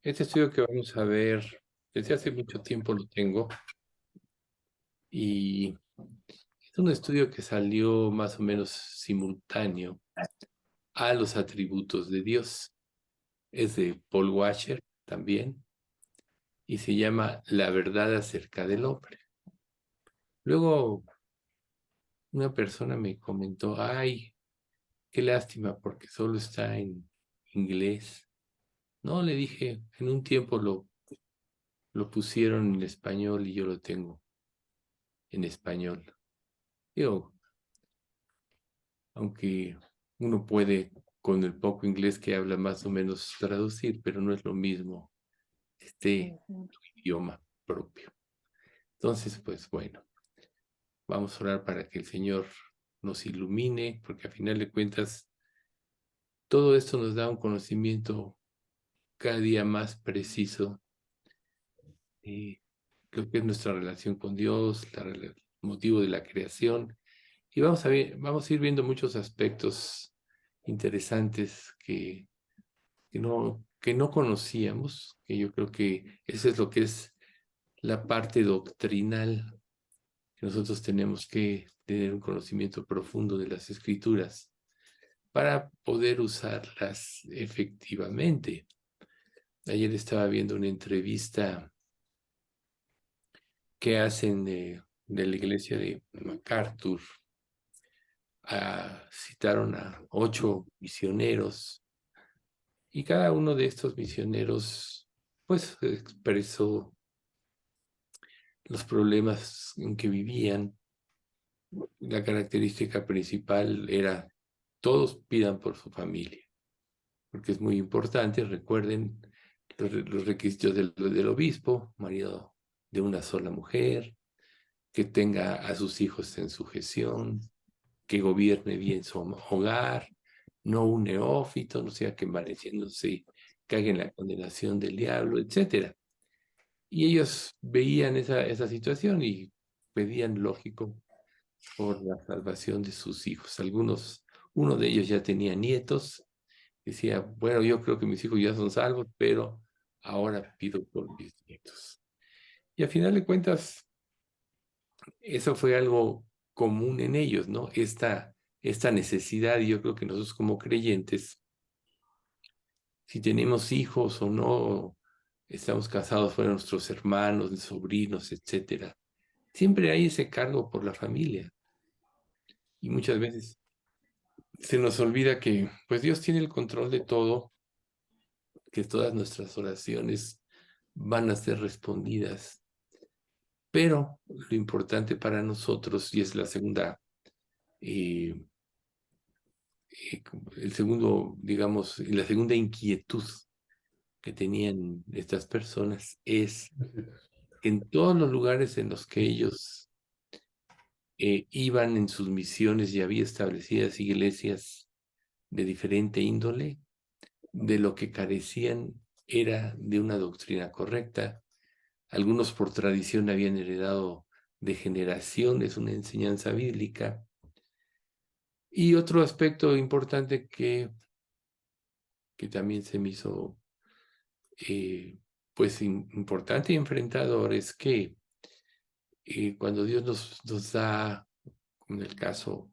Este estudio que vamos a ver, desde hace mucho tiempo lo tengo y es un estudio que salió más o menos simultáneo a los atributos de Dios. Es de Paul Washer también y se llama La verdad acerca del hombre. Luego una persona me comentó, ay, qué lástima porque solo está en inglés. No, le dije, en un tiempo lo pusieron en español y yo lo tengo en español. Digo, aunque uno puede con el poco inglés que habla más o menos traducir, pero no es lo mismo este Ujú. idioma propio. Entonces, pues bueno, vamos a orar para que el Señor nos ilumine, porque a final de cuentas todo esto nos da un conocimiento cada día más preciso de lo que es nuestra relación con Dios, el motivo de la creación. Y vamos a ir viendo muchos aspectos interesantes que no conocíamos, que yo creo que eso es lo que es la parte doctrinal, que nosotros tenemos que tener un conocimiento profundo de las escrituras para poder usarlas efectivamente. Ayer estaba viendo una entrevista que hacen de la iglesia de MacArthur. Citaron a 8 misioneros y cada uno de estos misioneros pues expresó los problemas en que vivían. La característica principal era todos pidan por su familia, porque es muy importante. Recuerden los requisitos del obispo: marido de una sola mujer, que tenga a sus hijos en sujeción, que gobierne bien su hogar, no un neófito, no sea que envaneciéndose caiga en la condenación del diablo, etcétera. Y ellos veían esa situación y pedían, lógico, por la salvación de sus hijos. Uno de ellos ya tenía nietos, decía, bueno, yo creo que mis hijos ya son salvos, pero ahora pido por mis nietos. Y a final de cuentas, eso fue algo común en ellos, ¿no? Esta necesidad, y yo creo que nosotros como creyentes, si tenemos hijos o no, estamos casados, fueron nuestros hermanos, sobrinos, etcétera, siempre hay ese cargo por la familia. Y muchas veces se nos olvida que pues Dios tiene el control de todo, que todas nuestras oraciones van a ser respondidas. Pero lo importante para nosotros, y es eh, el segundo, digamos, la segunda inquietud que tenían estas personas, es que en todos los lugares en los que ellos iban en sus misiones y había establecidas iglesias de diferente índole, de lo que carecían era de una doctrina correcta. Algunos por tradición habían heredado de generaciones una enseñanza bíblica. Y otro aspecto importante que también se me hizo pues importante y enfrentador es que cuando Dios nos da, como en el caso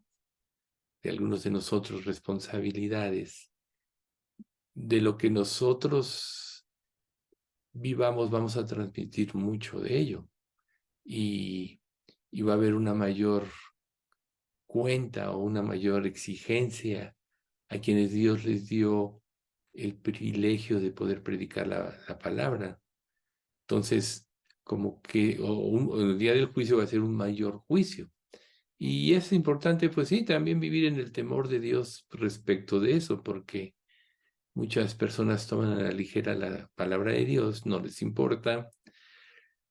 de algunos de nosotros, responsabilidades, de lo que nosotros vivamos, vamos a transmitir mucho de ello. Y, y va a haber una mayor cuenta o una mayor exigencia a quienes Dios les dio el privilegio de poder predicar la palabra. Entonces, como que el día del juicio va a ser un mayor juicio. Y es importante, pues sí, también vivir en el temor de Dios respecto de eso, porque muchas personas toman a la ligera la palabra de Dios, no les importa,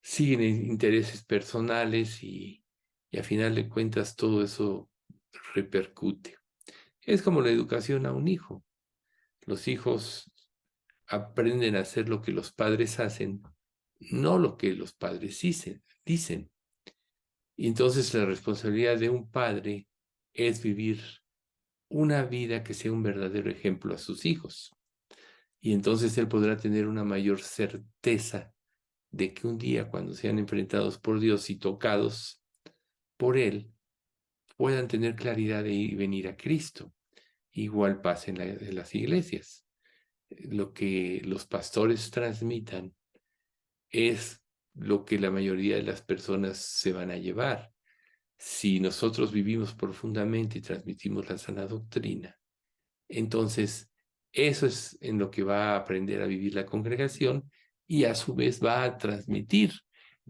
siguen en intereses personales y a final de cuentas todo eso repercute. Es como la educación a un hijo. Los hijos aprenden a hacer lo que los padres hacen, no lo que los padres dicen. Y entonces la responsabilidad de un padre es vivir una vida que sea un verdadero ejemplo a sus hijos. Y entonces él podrá tener una mayor certeza de que un día, cuando sean enfrentados por Dios y tocados por él, puedan tener claridad de ir y venir a Cristo. Igual pasa en las iglesias. Lo que los pastores transmitan es lo que la mayoría de las personas se van a llevar. Si nosotros vivimos profundamente y transmitimos la sana doctrina, entonces eso es en lo que va a aprender a vivir la congregación y a su vez va a transmitir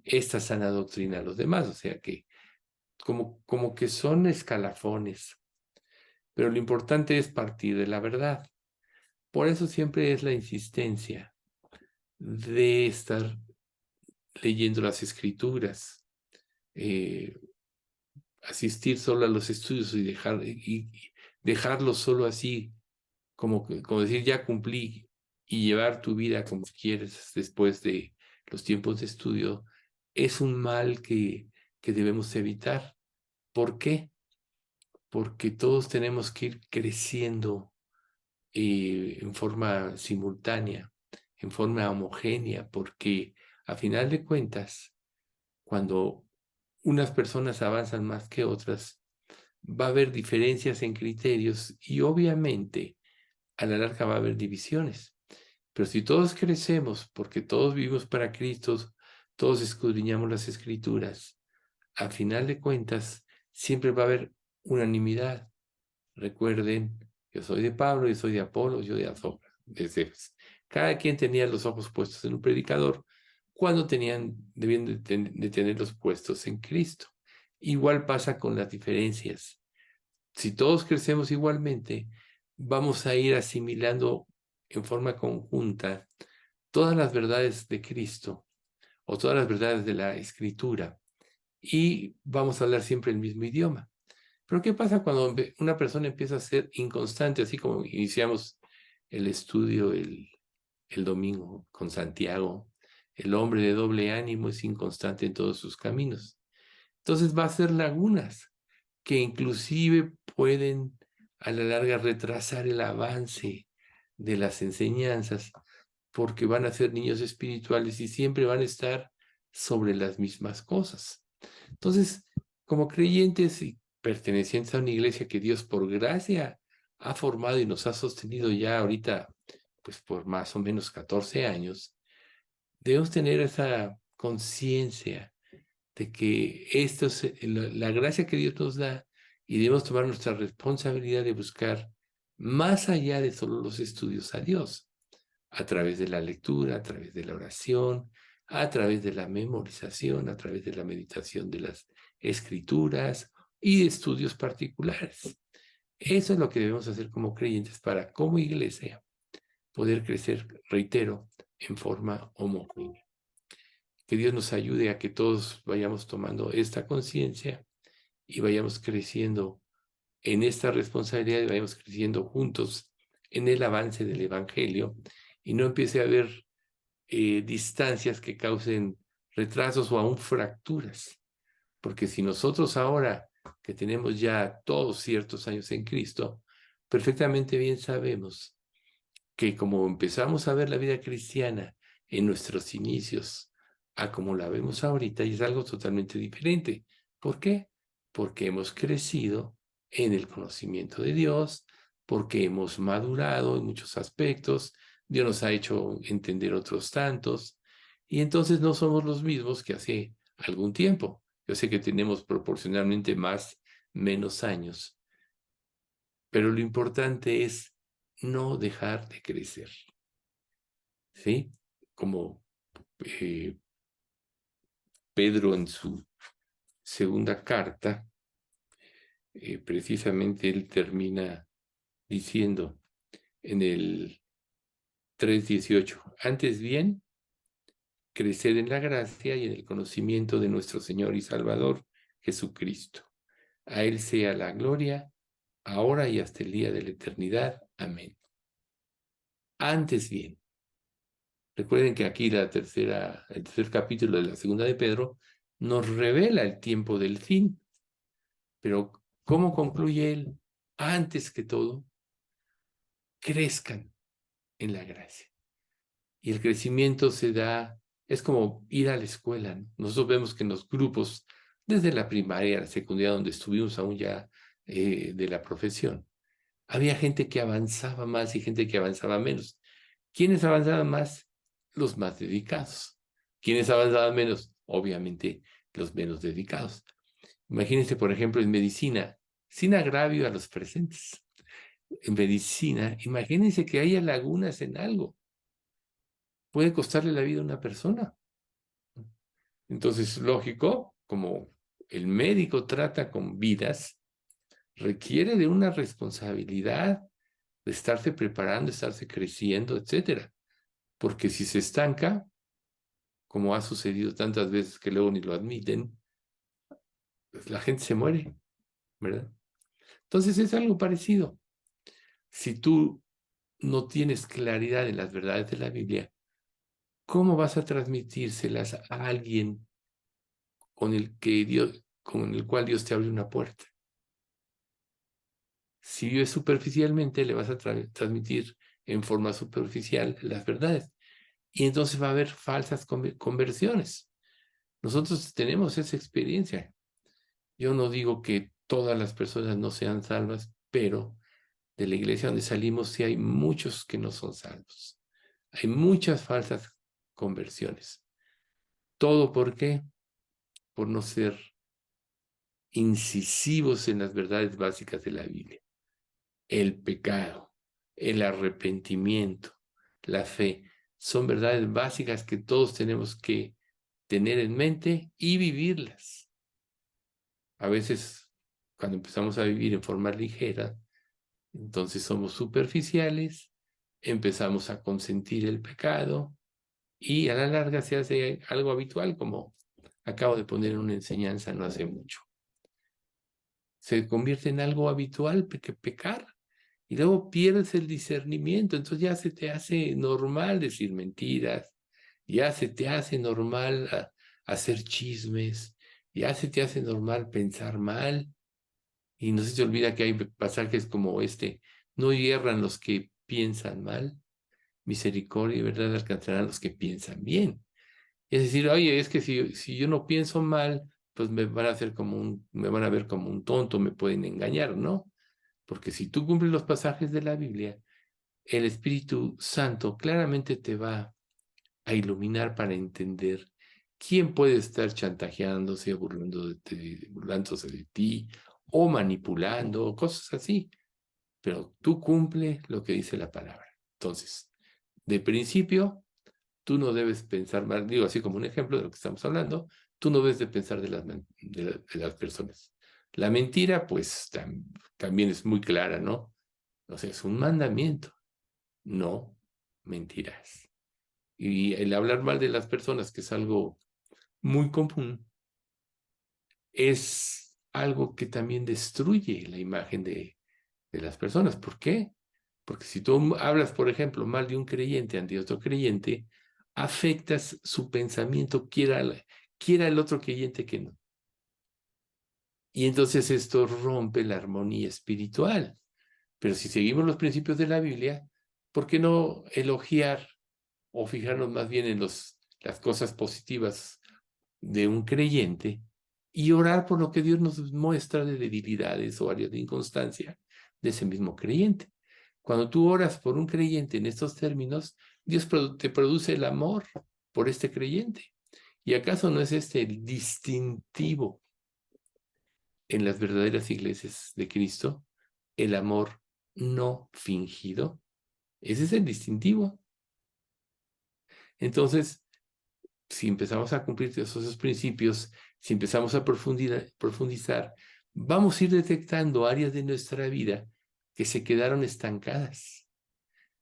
esta sana doctrina a los demás. O sea que como que son escalafones, pero lo importante es partir de la verdad. Por eso siempre es la insistencia de estar leyendo las escrituras, eh, asistir solo a los estudios y dejarlo solo así, como decir, ya cumplí, y llevar tu vida como quieres después de los tiempos de estudio, es un mal que debemos evitar. ¿Por qué? Porque todos tenemos que ir creciendo en forma simultánea, en forma homogénea, porque a final de cuentas, cuando unas personas avanzan más que otras, va a haber diferencias en criterios y obviamente a la larga va a haber divisiones. Pero si todos crecemos, porque todos vivimos para Cristo, todos escudriñamos las Escrituras, a final de cuentas siempre va a haber unanimidad. Recuerden, yo soy de Pablo, yo soy de Apolo, yo de Azobra, de Cefas. Cada quien tenía los ojos puestos en un predicador cuando debían de tenerlos puestos en Cristo. Igual pasa con las diferencias. Si todos crecemos igualmente, vamos a ir asimilando en forma conjunta todas las verdades de Cristo o todas las verdades de la Escritura y vamos a hablar siempre el mismo idioma. Pero ¿qué pasa cuando una persona empieza a ser inconstante, así como iniciamos el estudio el domingo con Santiago? El hombre de doble ánimo es inconstante en todos sus caminos. Entonces va a ser lagunas que inclusive pueden a la larga retrasar el avance de las enseñanzas porque van a ser niños espirituales y siempre van a estar sobre las mismas cosas. Entonces, como creyentes y pertenecientes a una iglesia que Dios por gracia ha formado y nos ha sostenido ya ahorita, pues por más o menos 14 años, debemos tener esa conciencia de que esto es la gracia que Dios nos da y debemos tomar nuestra responsabilidad de buscar más allá de solo los estudios a Dios, a través de la lectura, a través de la oración, a través de la memorización, a través de la meditación de las escrituras y de estudios particulares. Eso es lo que debemos hacer como creyentes para, como iglesia, poder crecer, reitero, en forma homogénea. Que Dios nos ayude a que todos vayamos tomando esta conciencia y vayamos creciendo en esta responsabilidad y vayamos creciendo juntos en el avance del Evangelio y no empiece a haber distancias que causen retrasos o aún fracturas. Porque si nosotros ahora que tenemos ya todos ciertos años en Cristo, perfectamente bien sabemos que como empezamos a ver la vida cristiana en nuestros inicios a como la vemos ahorita, y es algo totalmente diferente. ¿Por qué? Porque hemos crecido en el conocimiento de Dios, porque hemos madurado en muchos aspectos, Dios nos ha hecho entender otros tantos, y entonces no somos los mismos que hace algún tiempo. Yo sé que tenemos proporcionalmente menos años, pero lo importante es no dejar de crecer, ¿sí? Como eh, Pedro en su segunda carta, precisamente él termina diciendo en el 3:18, antes bien, crecer en la gracia y en el conocimiento de nuestro Señor y Salvador, Jesucristo. A Él sea la gloria, ahora y hasta el día de la eternidad. Amén. Antes bien, recuerden que aquí el tercer capítulo de la segunda de Pedro nos revela el tiempo del fin, pero ¿cómo concluye él? Antes que todo, crezcan en la gracia. Y el crecimiento se da, es como ir a la escuela, ¿no? Nosotros vemos que en los grupos, desde la primaria, la secundaria, donde estuvimos aún ya de la profesión, había gente que avanzaba más y gente que avanzaba menos. ¿Quiénes avanzaban más? Los más dedicados. ¿Quiénes avanzaban menos? Obviamente los menos dedicados. Imagínense, por ejemplo, en medicina, sin agravio a los presentes. En medicina, imagínense que haya lagunas en algo. Puede costarle la vida a una persona. Entonces, lógico, como el médico trata con vidas, requiere de una responsabilidad, de estarse preparando, estarse creciendo, etcétera. Porque si se estanca, como ha sucedido tantas veces que luego ni lo admiten, pues la gente se muere, ¿verdad? Entonces es algo parecido. Si tú no tienes claridad en las verdades de la Biblia, ¿cómo vas a transmitírselas a alguien con el cual Dios te abre una puerta? Si vives superficialmente, le vas a transmitir en forma superficial las verdades. Y entonces va a haber falsas conversiones. Nosotros tenemos esa experiencia. Yo no digo que todas las personas no sean salvas, pero de la iglesia donde salimos sí hay muchos que no son salvos. Hay muchas falsas conversiones. ¿Todo por qué? Por no ser incisivos en las verdades básicas de la Biblia. El pecado, el arrepentimiento, la fe, son verdades básicas que todos tenemos que tener en mente y vivirlas. A veces, cuando empezamos a vivir en forma ligera, entonces somos superficiales, empezamos a consentir el pecado y a la larga se hace algo habitual, como acabo de poner en una enseñanza no hace mucho. Se convierte en algo habitual que pecar y luego pierdes el discernimiento, entonces ya se te hace normal decir mentiras, ya se te hace normal hacer chismes, ya se te hace normal pensar mal. Y no se te olvida que hay pasajes como este: no hierran los que piensan mal, misericordia y verdad alcanzarán los que piensan bien. Es decir, oye, es que si yo no pienso mal, pues me van a ver como un tonto, me pueden engañar, ¿no? Porque si tú cumples los pasajes de la Biblia, el Espíritu Santo claramente te va a iluminar para entender quién puede estar chantajeándose, burlándose de ti, o manipulando, o cosas así. Pero tú cumple lo que dice la palabra. Entonces, de principio, tú no debes pensar mal, digo así como un ejemplo de lo que estamos hablando, tú no debes de pensar de las personas. La mentira, pues también es muy clara, ¿no? O sea, es un mandamiento. No mentirás. Y el hablar mal de las personas, que es algo muy común, es algo que también destruye la imagen de las personas. ¿Por qué? Porque si tú hablas, por ejemplo, mal de un creyente ante otro creyente, afectas su pensamiento, quiera el otro creyente que no. Y entonces esto rompe la armonía espiritual. Pero si seguimos los principios de la Biblia, ¿por qué no elogiar o fijarnos más bien en las cosas positivas de un creyente y orar por lo que Dios nos muestra de debilidades o áreas de inconstancia de ese mismo creyente? Cuando tú oras por un creyente en estos términos, Dios te produce el amor por este creyente. ¿Y acaso no es este el distintivo en las verdaderas iglesias de Cristo? El amor no fingido. Ese es el distintivo. Entonces, si empezamos a cumplir esos principios, si empezamos a profundizar, vamos a ir detectando áreas de nuestra vida que se quedaron estancadas.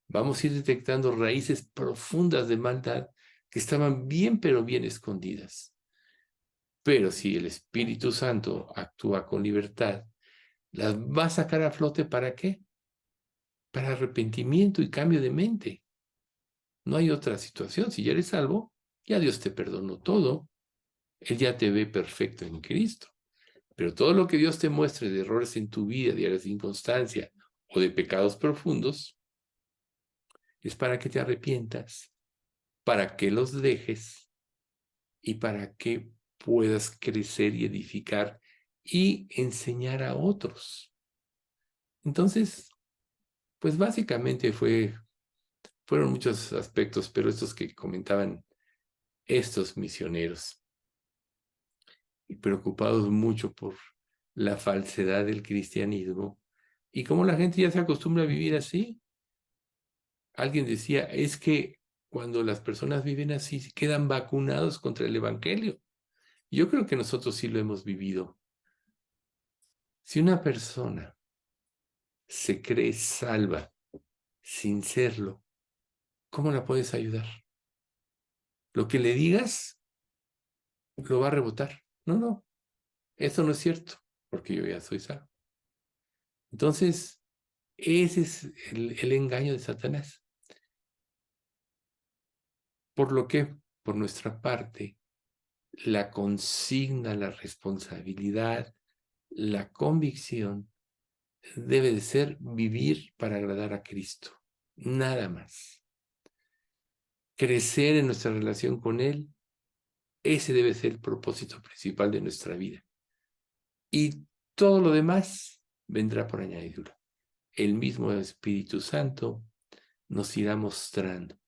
Vamos a ir detectando raíces profundas de maldad que estaban bien, pero bien escondidas. Pero si el Espíritu Santo actúa con libertad, las va a sacar a flote. ¿Para qué? Para arrepentimiento y cambio de mente. No hay otra situación. Si ya eres salvo, ya Dios te perdonó todo. Él ya te ve perfecto en Cristo. Pero todo lo que Dios te muestre de errores en tu vida, de áreas de inconstancia o de pecados profundos, es para que te arrepientas, para que los dejes y para que puedas crecer y edificar y enseñar a otros. Entonces, pues básicamente fueron muchos aspectos, pero estos que comentaban estos misioneros, y preocupados mucho por la falsedad del cristianismo y cómo la gente ya se acostumbra a vivir así. Alguien decía, es que cuando las personas viven así, quedan vacunados contra el evangelio. Yo creo que nosotros sí lo hemos vivido. Si una persona se cree salva sin serlo, ¿cómo la puedes ayudar? Lo que le digas lo va a rebotar. No, no, eso no es cierto, porque yo ya soy salvo. Entonces, ese es el engaño de Satanás. Por lo que, por nuestra parte, la consigna, la responsabilidad, la convicción debe de ser vivir para agradar a Cristo, nada más. Crecer en nuestra relación con Él, ese debe ser el propósito principal de nuestra vida. Y todo lo demás vendrá por añadidura. El mismo Espíritu Santo nos irá mostrando.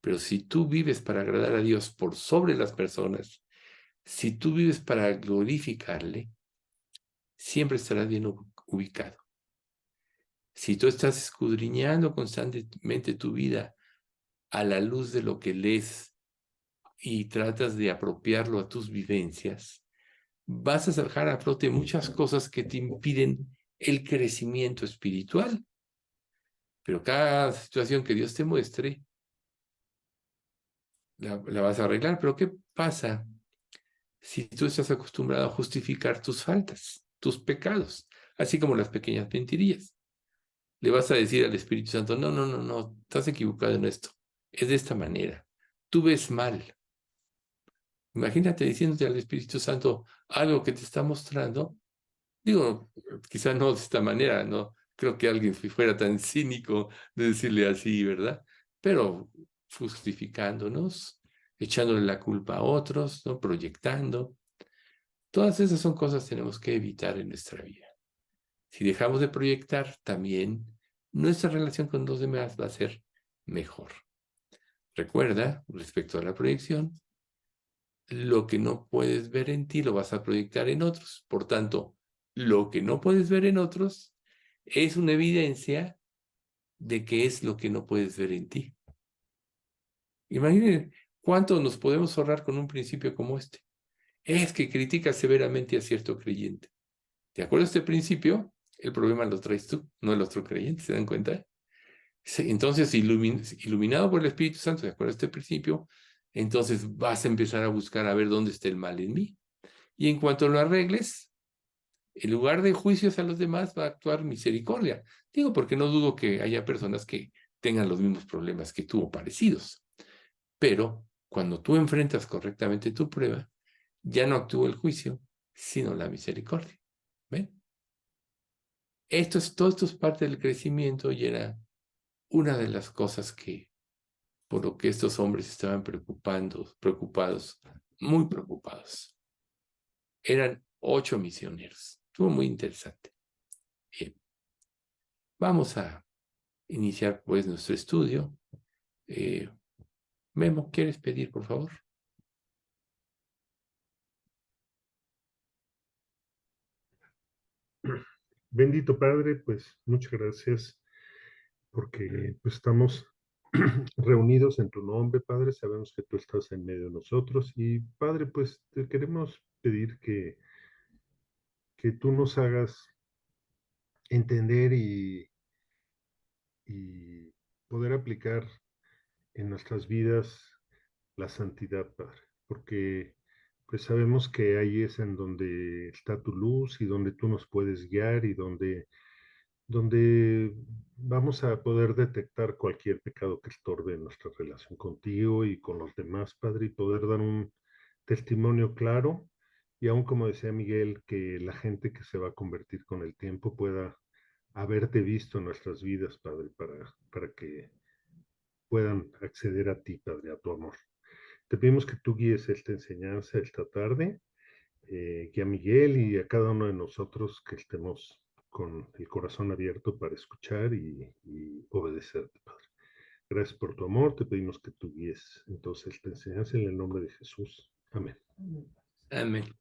Pero si tú vives para agradar a Dios por sobre las personas, si tú vives para glorificarle, siempre estarás bien ubicado. Si tú estás escudriñando constantemente tu vida a la luz de lo que lees y tratas de apropiarlo a tus vivencias, vas a sacar a flote muchas cosas que te impiden el crecimiento espiritual. Pero cada situación que Dios te muestre, la vas a arreglar. Pero ¿qué pasa si tú estás acostumbrado a justificar tus faltas, tus pecados, así como las pequeñas mentirillas? Le vas a decir al Espíritu Santo, no, no, no, no, estás equivocado en esto. Es de esta manera. Tú ves mal. Imagínate diciéndote al Espíritu Santo algo que te está mostrando. Digo, quizá no de esta manera, no creo que alguien fuera tan cínico de decirle así, ¿verdad? Pero justificándonos, echándole la culpa a otros, ¿no? Proyectando. Todas esas son cosas que tenemos que evitar en nuestra vida. Si dejamos de proyectar, también nuestra relación con los demás va a ser mejor. Recuerda, respecto a la proyección, lo que no puedes ver en ti lo vas a proyectar en otros. Por tanto, lo que no puedes ver en otros es una evidencia de que es lo que no puedes ver en ti. Imaginen cuánto nos podemos ahorrar con un principio como este. Es que critica severamente a cierto creyente. ¿De acuerdo a este principio? El problema lo traes tú, no el otro creyente, ¿se dan cuenta? Sí, entonces, iluminado por el Espíritu Santo, de acuerdo a este principio, entonces vas a empezar a buscar a ver dónde está el mal en mí. Y en cuanto lo arregles, en lugar de juicios a los demás, va a actuar misericordia. Digo, porque no dudo que haya personas que tengan los mismos problemas que tú o parecidos. Pero cuando tú enfrentas correctamente tu prueba, ya no actúa el juicio, sino la misericordia. ¿Ven? Todo esto es parte del crecimiento y era una de las cosas por lo que estos hombres estaban preocupados, muy preocupados. Eran 8 misioneros. Estuvo muy interesante. Bien, vamos a iniciar pues nuestro estudio. Eh, Memo, ¿quieres pedir, por favor? Bendito Padre, pues muchas gracias porque pues, estamos reunidos en tu nombre, Padre. Sabemos que tú estás en medio de nosotros y Padre, pues te queremos pedir que tú nos hagas entender y poder aplicar en nuestras vidas la santidad, Padre, porque pues sabemos que ahí es en donde está tu luz y donde tú nos puedes guiar y donde vamos a poder detectar cualquier pecado que estorbe nuestra relación contigo y con los demás, Padre, y poder dar un testimonio claro. Y aún como decía Miguel, que la gente que se va a convertir con el tiempo pueda haberte visto en nuestras vidas, Padre, para que puedan acceder a ti, Padre, a tu amor. Te pedimos que tú guíes esta enseñanza esta tarde, que a Miguel y a cada uno de nosotros que estemos con el corazón abierto para escuchar y obedecerte, Padre. Gracias por tu amor, te pedimos que tú guíes entonces esta enseñanza en el nombre de Jesús. Amén. Amén.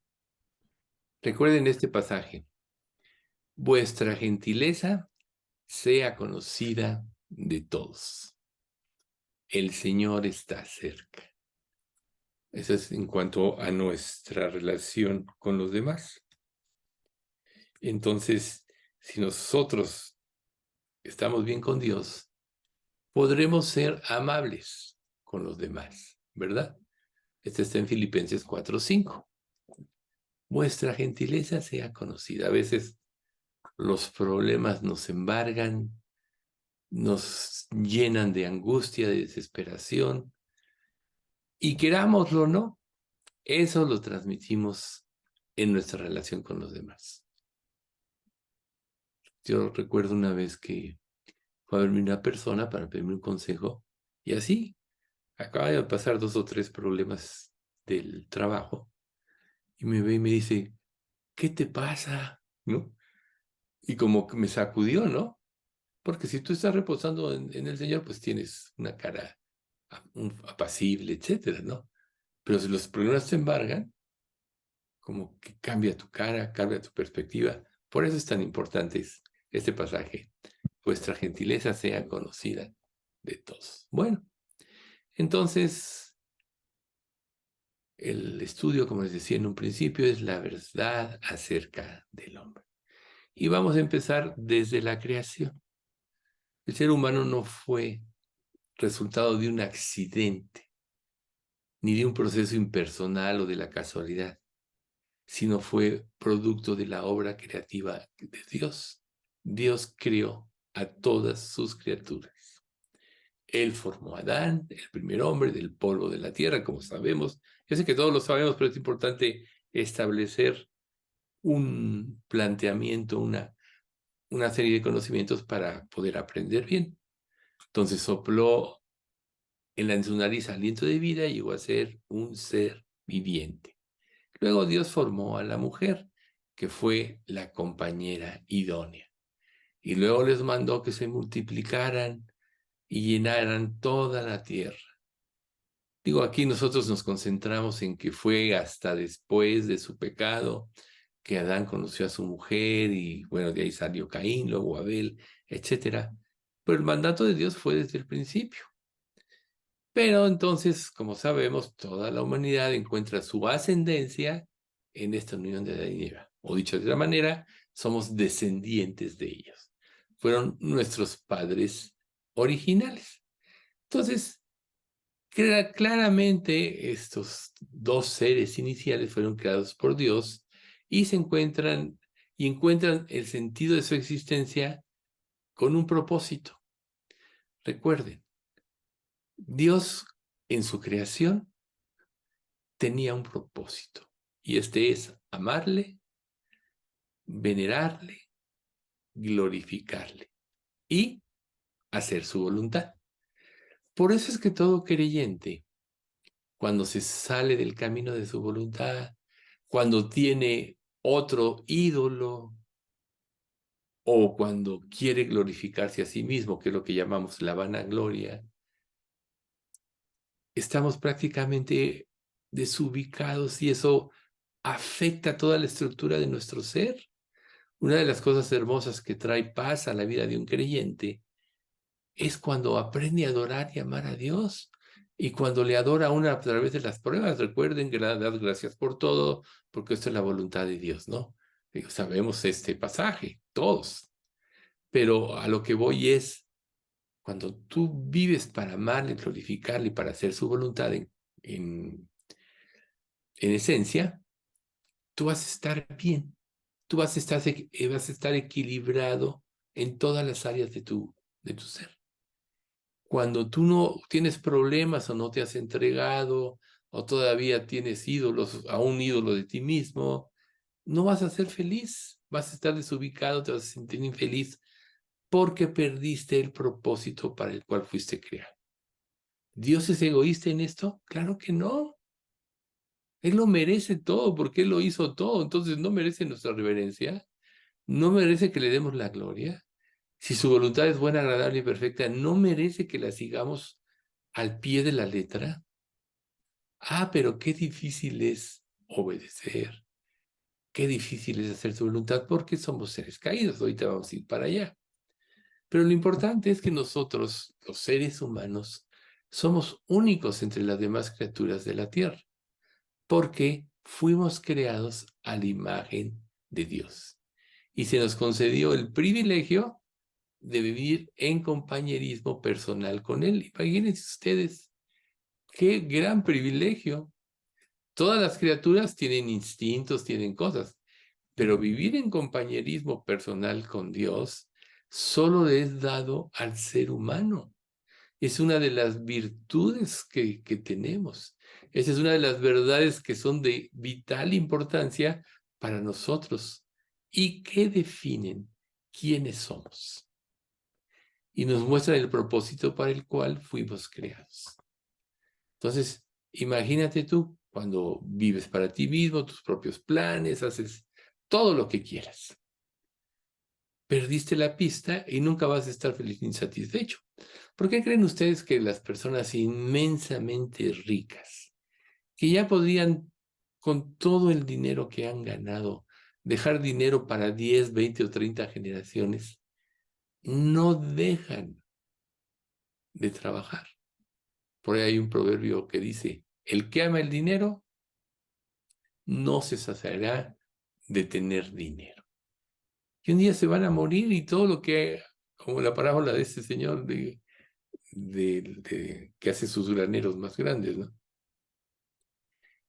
Recuerden este pasaje. Vuestra gentileza sea conocida de todos. El Señor está cerca. Eso es en cuanto a nuestra relación con los demás. Entonces, si nosotros estamos bien con Dios, podremos ser amables con los demás, ¿verdad? Este está en Filipenses 4:5. Vuestra gentileza sea conocida. A veces los problemas nos embargan, nos llenan de angustia, de desesperación, y querámoslo o no, eso lo transmitimos en nuestra relación con los demás. Yo recuerdo una vez que fue a verme una persona para pedirme un consejo, y así, acaba de pasar 2 o 3 problemas del trabajo, y me ve y me dice, ¿qué te pasa? ¿No? Y como que me sacudió, ¿no? Porque si tú estás reposando en el Señor, pues tienes una cara apacible, etcétera, ¿no? Pero si los problemas te embargan, como que cambia tu cara, cambia tu perspectiva. Por eso es tan importante este pasaje. Vuestra gentileza sea conocida de todos. Bueno, entonces, el estudio, como les decía en un principio, es la verdad acerca del hombre. Y vamos a empezar desde la creación. El ser humano no fue resultado de un accidente, ni de un proceso impersonal o de la casualidad, sino fue producto de la obra creativa de Dios. Dios creó a todas sus criaturas. Él formó a Adán, el primer hombre, del polvo de la tierra, como sabemos. Yo sé que todos lo sabemos, pero es importante establecer un planteamiento, una serie de conocimientos para poder aprender bien. Entonces sopló en su nariz aliento de vida y llegó a ser un ser viviente. Luego Dios formó a la mujer, que fue la compañera idónea. Y luego les mandó que se multiplicaran y llenaran toda la tierra. Digo, aquí nosotros nos concentramos en que fue hasta después de su pecado que Adán conoció a su mujer y bueno, de ahí salió Caín, luego Abel, etcétera. Pero el mandato de Dios fue desde el principio. Pero entonces, como sabemos, toda la humanidad encuentra su ascendencia en esta unión de Adán y Eva. O dicho de otra manera, somos descendientes de ellos. Fueron nuestros padres originales. Entonces, claramente estos dos seres iniciales fueron creados por Dios y encuentran el sentido de su existencia con un propósito. Recuerden, Dios en su creación tenía un propósito, y este es amarle, venerarle, glorificarle y hacer su voluntad. Por eso es que todo creyente, cuando se sale del camino de su voluntad, cuando tiene otro ídolo o cuando quiere glorificarse a sí mismo, que es lo que llamamos la vanagloria, estamos prácticamente desubicados y eso afecta toda la estructura de nuestro ser. Una de las cosas hermosas que trae paz a la vida de un creyente es cuando aprende a adorar y amar a Dios. Y cuando le adora a una a través de las pruebas, recuerden que le das gracias por todo, porque esto es la voluntad de Dios, ¿no? Sabemos este pasaje, todos. Pero a lo que voy es, cuando tú vives para amarle, glorificarle y para hacer su voluntad en esencia, tú vas a estar bien. Tú vas a estar equilibrado en todas las áreas de tu ser. Cuando tú no tienes problemas o no te has entregado o todavía tienes ídolos, a un ídolo de ti mismo, no vas a ser feliz, vas a estar desubicado, te vas a sentir infeliz porque perdiste el propósito para el cual fuiste creado. ¿Dios es egoísta en esto? Claro que no. Él lo merece todo porque Él lo hizo todo. Entonces no merece nuestra reverencia, no merece que le demos la gloria. Si su voluntad es buena, agradable y perfecta, no merece que la sigamos al pie de la letra. Ah, pero qué difícil es obedecer. Qué difícil es hacer su voluntad porque somos seres caídos. Ahorita vamos a ir para allá. Pero lo importante es que nosotros, los seres humanos, somos únicos entre las demás criaturas de la tierra, porque fuimos creados a la imagen de Dios. Y se nos concedió el privilegio de vivir en compañerismo personal con Él. Imagínense ustedes, qué gran privilegio. Todas las criaturas tienen instintos, tienen cosas, pero vivir en compañerismo personal con Dios solo es dado al ser humano. Es una de las virtudes que tenemos. Esa es una de las verdades que son de vital importancia para nosotros y que definen quiénes somos y nos muestran el propósito para el cual fuimos creados. Entonces, imagínate tú cuando vives para ti mismo, tus propios planes, haces todo lo que quieras. Perdiste la pista y nunca vas a estar feliz ni satisfecho. ¿Por qué creen ustedes que las personas inmensamente ricas, que ya podrían, con todo el dinero que han ganado, dejar dinero para 10, 20 o 30 generaciones, no dejan de trabajar? Por ahí hay un proverbio que dice, el que ama el dinero no se saciará de tener dinero. Y un día se van a morir y todo lo que, como la parábola de este señor que hace sus graneros más grandes, ¿no?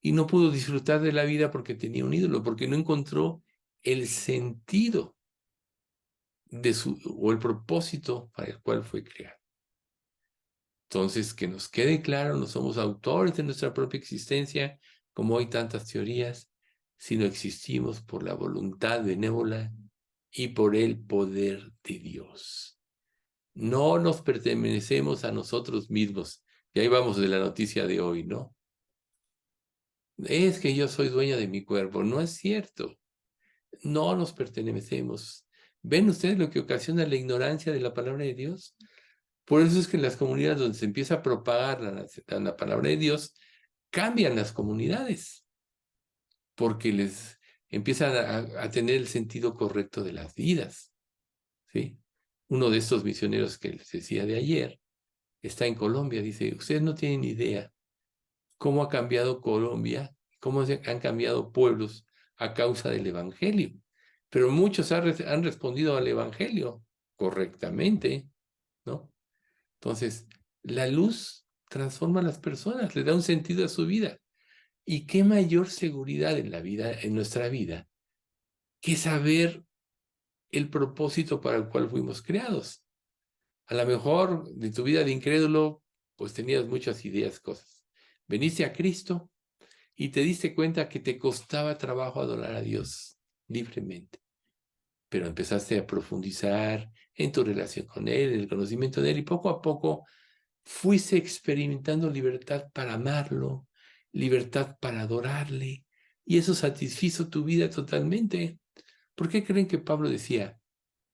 Y no pudo disfrutar de la vida porque tenía un ídolo, porque no encontró el sentido o el propósito para el cual fue creado. Entonces, que nos quede claro, no somos autores de nuestra propia existencia, como hay tantas teorías, sino existimos por la voluntad benévola y por el poder de Dios. No nos pertenecemos a nosotros mismos. Y ahí vamos de la noticia de hoy, ¿no? Es que yo soy dueña de mi cuerpo. No es cierto. No nos pertenecemos. ¿Ven ustedes lo que ocasiona la ignorancia de la palabra de Dios? Por eso es que en las comunidades donde se empieza a propagar la palabra de Dios, cambian las comunidades, porque les empiezan a tener el sentido correcto de las vidas, ¿sí? Uno de estos misioneros que les decía de ayer está en Colombia, dice, ustedes no tienen idea cómo ha cambiado Colombia, cómo han cambiado pueblos a causa del Evangelio. Pero muchos han respondido al Evangelio correctamente, ¿no? Entonces, la luz transforma a las personas, le da un sentido a su vida. ¿Y qué mayor seguridad en la vida, en nuestra vida, que saber el propósito para el cual fuimos creados? A lo mejor de tu vida de incrédulo, pues tenías muchas ideas, cosas. Veniste a Cristo y te diste cuenta que te costaba trabajo adorar a Dios libremente, pero empezaste a profundizar en tu relación con Él, en el conocimiento de Él, y poco a poco fuiste experimentando libertad para amarlo, libertad para adorarle, y eso satisfizo tu vida totalmente. ¿Por qué creen que Pablo decía,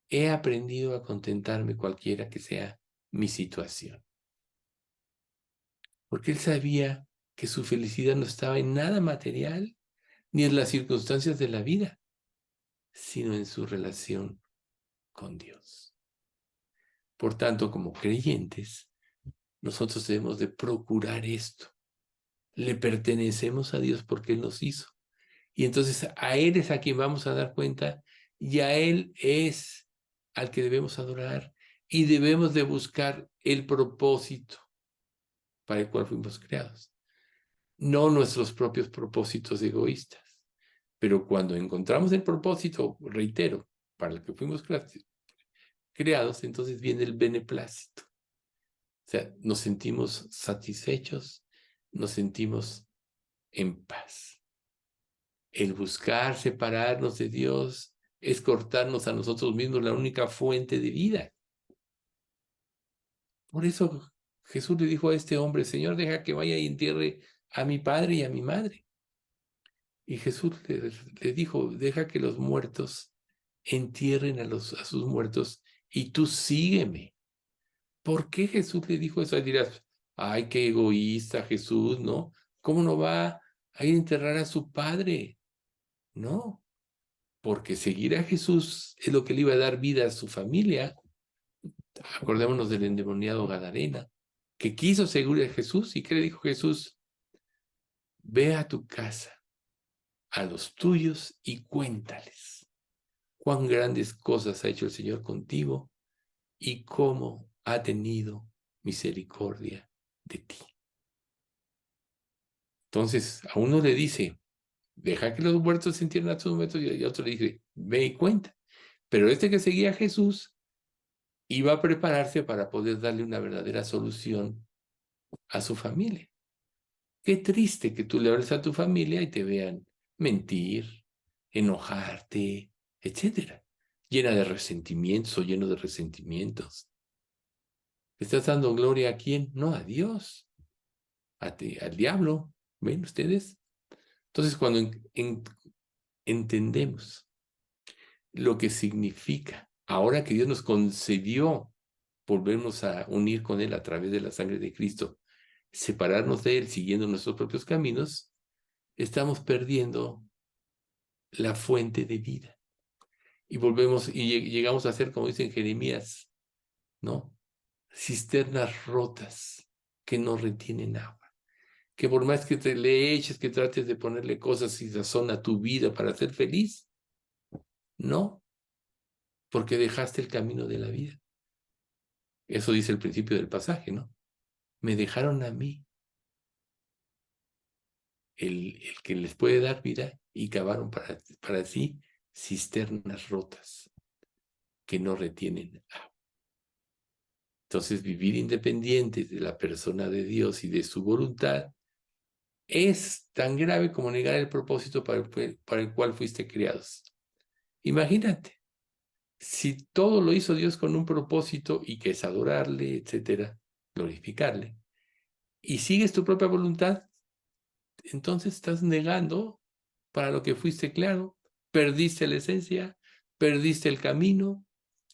he aprendido a contentarme cualquiera que sea mi situación? Porque él sabía que su felicidad no estaba en nada material, ni en las circunstancias de la vida, sino en su relación con Dios. Por tanto, como creyentes, nosotros debemos de procurar esto. Le pertenecemos a Dios porque Él nos hizo. Y entonces a Él es a quien vamos a dar cuenta y a Él es al que debemos adorar y debemos de buscar el propósito para el cual fuimos creados. No nuestros propios propósitos egoístas. Pero cuando encontramos el propósito, reitero, para el que fuimos creados, entonces viene el beneplácito. O sea, nos sentimos satisfechos, nos sentimos en paz. El buscar separarnos de Dios es cortarnos a nosotros mismos la única fuente de vida. Por eso Jesús le dijo a este hombre, Señor, deja que vaya y entierre a mi padre y a mi madre. Y Jesús le dijo, deja que los muertos entierren a sus muertos y tú sígueme. ¿Por qué Jesús le dijo eso? Ahí dirás, ay, qué egoísta Jesús, ¿no? ¿Cómo no va a ir a enterrar a su padre? No, porque seguir a Jesús es lo que le iba a dar vida a su familia. Acordémonos del endemoniado Gadarena, que quiso seguir a Jesús. ¿Y qué le dijo Jesús? Ve a tu casa, a los tuyos y cuéntales cuán grandes cosas ha hecho el Señor contigo y cómo ha tenido misericordia de ti. Entonces, a uno le dice, deja que los muertos se entierren a sus muertos, y a otro le dice, ve y cuenta. Pero este que seguía a Jesús iba a prepararse para poder darle una verdadera solución a su familia. Qué triste que tú le hables a tu familia y te vean mentir, enojarte, etcétera, llena de resentimientos o lleno de resentimientos. ¿Estás dando gloria a quién? No, a Dios, al diablo. ¿Ven ustedes? Entonces, cuando entendemos lo que significa, ahora que Dios nos concedió volvernos a unir con Él a través de la sangre de Cristo, separarnos de Él siguiendo nuestros propios caminos, estamos perdiendo la fuente de vida. Y volvemos y llegamos a ser, como dice en Jeremías, ¿no? Cisternas rotas que no retienen agua. Que por más que te le eches, que trates de ponerle cosas y razón a tu vida para ser feliz, no, porque dejaste el camino de la vida. Eso dice el principio del pasaje, ¿no? Me dejaron a mí, el que les puede dar vida, y cavaron para sí cisternas rotas que no retienen agua. Entonces, vivir independientes de la persona de Dios y de su voluntad es tan grave como negar el propósito para el cual fuiste creados. Imagínate, si todo lo hizo Dios con un propósito y que es adorarle, etcétera, glorificarle, y sigues tu propia voluntad, entonces estás negando para lo que fuiste creado, perdiste la esencia, perdiste el camino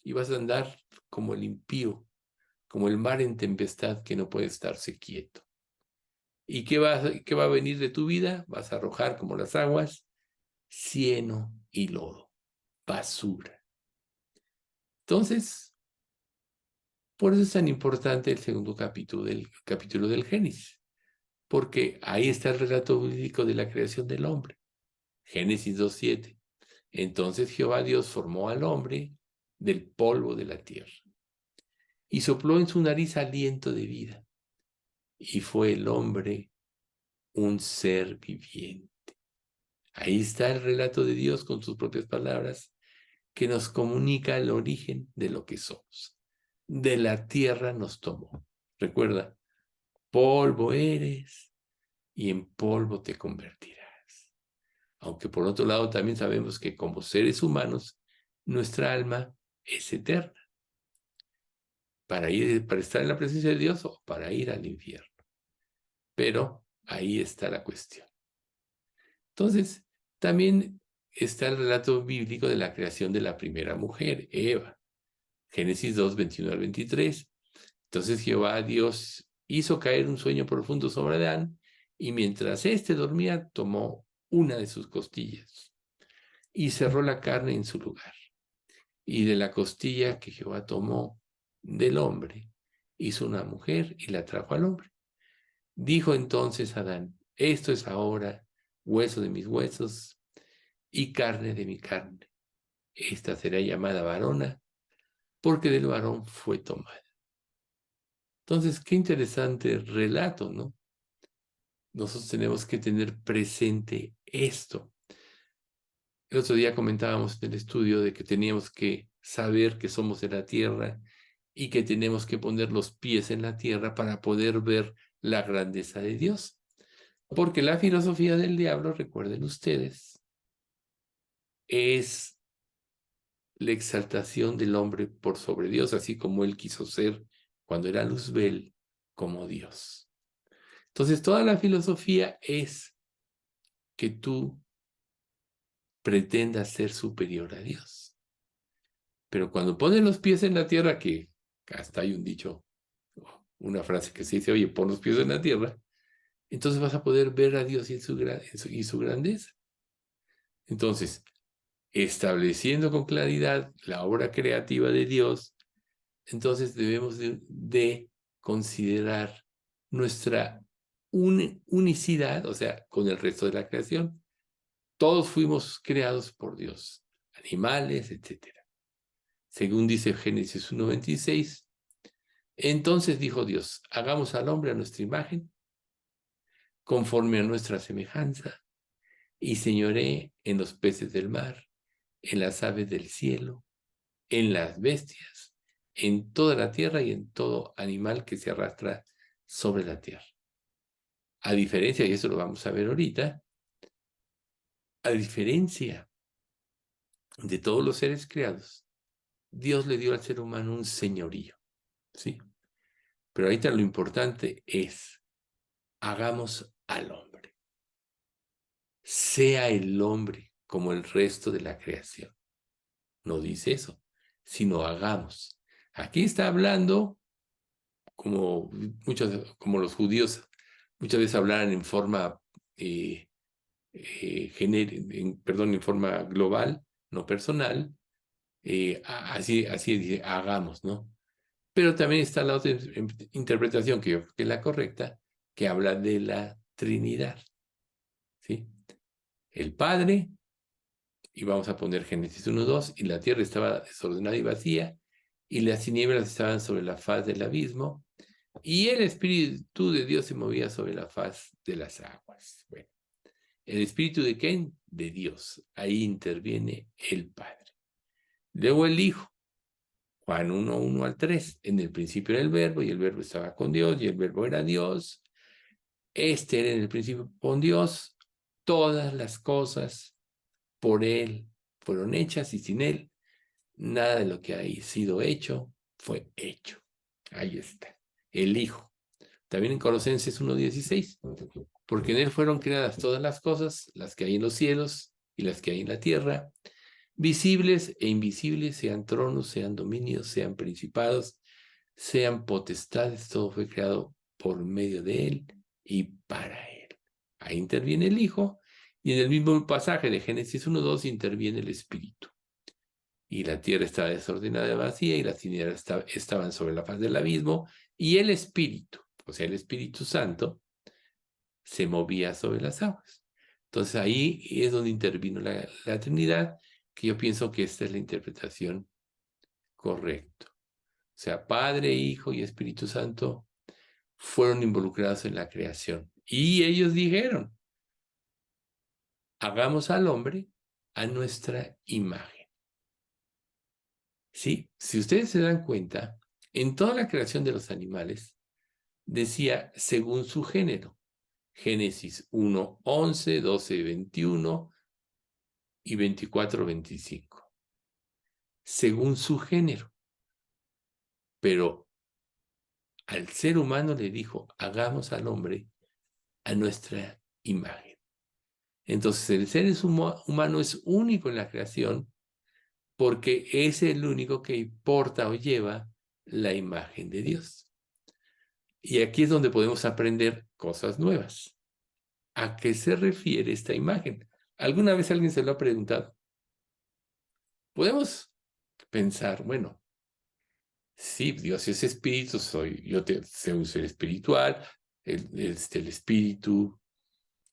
y vas a andar como el impío, como el mar en tempestad que no puede estarse quieto. ¿Y qué va a venir de tu vida? Vas a arrojar como las aguas cieno y lodo, basura. Entonces, por eso es tan importante el segundo capítulo del Génesis, porque ahí está el relato bíblico de la creación del hombre. Génesis 2:7. Entonces Jehová Dios formó al hombre del polvo de la tierra y sopló en su nariz aliento de vida, y fue el hombre un ser viviente. Ahí está el relato de Dios con sus propias palabras, que nos comunica el origen de lo que somos. De la tierra nos tomó. Recuerda, polvo eres y en polvo te convertirás. Aunque por otro lado también sabemos que como seres humanos, nuestra alma es eterna. Para estar en la presencia de Dios o para ir al infierno. Pero ahí está la cuestión. Entonces, también está el relato bíblico de la creación de la primera mujer, Eva. Génesis 2:21 al 23. Entonces Jehová Dios hizo caer un sueño profundo sobre Adán, y mientras éste dormía, tomó una de sus costillas y cerró la carne en su lugar. Y de la costilla que Jehová tomó del hombre, hizo una mujer y la trajo al hombre. Dijo entonces Adán, esto es ahora hueso de mis huesos y carne de mi carne. Esta será llamada varona, porque del varón fue tomada. Entonces, qué interesante relato, ¿no? Nosotros tenemos que tener presente esto. El otro día comentábamos en el estudio de que teníamos que saber que somos de la tierra y que tenemos que poner los pies en la tierra para poder ver la grandeza de Dios. Porque la filosofía del diablo, recuerden ustedes, es la exaltación del hombre por sobre Dios, así como él quiso ser cuando era Luzbel, como Dios. Entonces, toda la filosofía es que tú pretendas ser superior a Dios. Pero cuando pones los pies en la tierra, que hasta hay un dicho, una frase que se dice, oye, pon los pies en la tierra, entonces vas a poder ver a Dios y su grandeza. Entonces, estableciendo con claridad la obra creativa de Dios, entonces debemos de considerar nuestra unicidad, o sea, con el resto de la creación. Todos fuimos creados por Dios, animales, etc. Según dice Génesis 1:26, entonces dijo Dios, hagamos al hombre a nuestra imagen, conforme a nuestra semejanza, y señoree en los peces del mar, en las aves del cielo, en las bestias, en toda la tierra y en todo animal que se arrastra sobre la tierra. A diferencia, y eso lo vamos a ver ahorita, a diferencia de todos los seres creados, Dios le dio al ser humano un señorío, ¿sí? Pero ahorita lo importante es, hagamos al hombre. Sea el hombre como el resto de la creación. No dice eso, sino hagamos. Aquí está hablando como como los judíos muchas veces hablaran en forma en forma global, no personal, así dice, hagamos, ¿no? Pero también está la otra interpretación, que yo creo que es la correcta, que habla de la Trinidad, ¿sí? El Padre, y vamos a poner Génesis 1:2, y la tierra estaba desordenada y vacía, y las tinieblas estaban sobre la faz del abismo, y el Espíritu de Dios se movía sobre la faz de las aguas. Bueno, ¿el Espíritu de quién? De Dios. Ahí interviene el Padre. Luego el Hijo, Juan 1:1-3. En el principio era el Verbo, y el Verbo estaba con Dios, y el Verbo era Dios. Este era en el principio con Dios. Todas las cosas por Él fueron hechas, y sin Él nada de lo que ha sido hecho fue hecho. Ahí está. El Hijo. También en Colosenses 1:16. Porque en Él fueron creadas todas las cosas, las que hay en los cielos y las que hay en la tierra, visibles e invisibles, sean tronos, sean dominios, sean principados, sean potestades, todo fue creado por medio de Él y para Él. Ahí interviene el Hijo, y en el mismo pasaje de Génesis 1:2 interviene el Espíritu. Y la tierra estaba desordenada y vacía, y las tinieblas estaban sobre la faz del abismo, y el Espíritu, o sea, el Espíritu Santo, se movía sobre las aguas. Entonces ahí es donde intervino la Trinidad, que yo pienso que esta es la interpretación correcta. O sea, Padre, Hijo y Espíritu Santo fueron involucrados en la creación. Y ellos dijeron, hagamos al hombre a nuestra imagen. ¿Sí? Si ustedes se dan cuenta, en toda la creación de los animales, decía según su género. Génesis 1:11, 12:21 y 24:25. Según su género. Pero al ser humano le dijo, hagamos al hombre a nuestra imagen. Entonces el ser humano es único en la creación porque es el único que porta o lleva la imagen de Dios. Y aquí es donde podemos aprender cosas nuevas. ¿A qué se refiere esta imagen? ¿Alguna vez alguien se lo ha preguntado? Podemos pensar, bueno, sí, Dios es espíritu, yo soy un ser espiritual, el espíritu,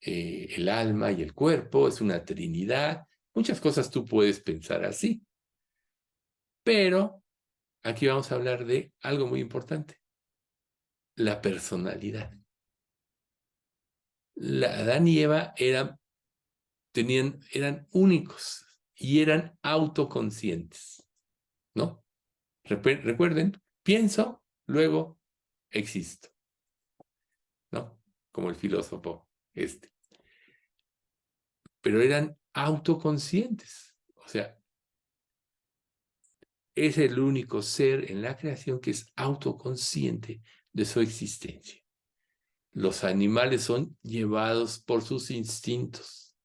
el alma y el cuerpo, es una trinidad. Muchas cosas tú puedes pensar así. Pero aquí vamos a hablar de algo muy importante, la personalidad. Adán y Eva eran únicos y eran autoconscientes, ¿no? Recuerden, pienso, luego existo, ¿no? Como el filósofo este. Pero eran autoconscientes. O sea, es el único ser en la creación que es autoconsciente de su existencia. Los animales son llevados por sus instintos.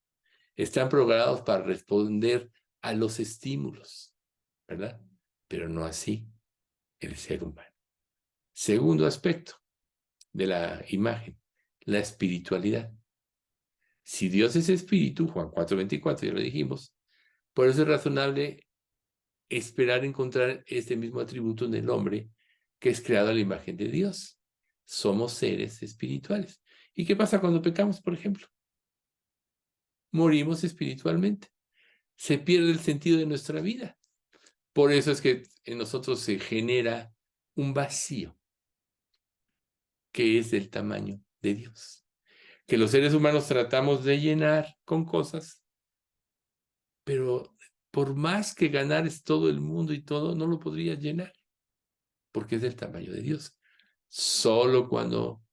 Están programados para responder a los estímulos, ¿verdad? Pero no así el ser humano. Segundo aspecto de la imagen, la espiritualidad. Si Dios es espíritu, Juan 4:24, ya lo dijimos, por eso es razonable esperar encontrar este mismo atributo en el hombre que es creado a la imagen de Dios. Somos seres espirituales. ¿Y qué pasa cuando pecamos, por ejemplo? Morimos espiritualmente. Se pierde el sentido de nuestra vida. Por eso es que en nosotros se genera un vacío que es del tamaño de Dios, que los seres humanos tratamos de llenar con cosas, pero por más que ganares todo el mundo y todo, no lo podrías llenar, porque es del tamaño de Dios. Solo cuando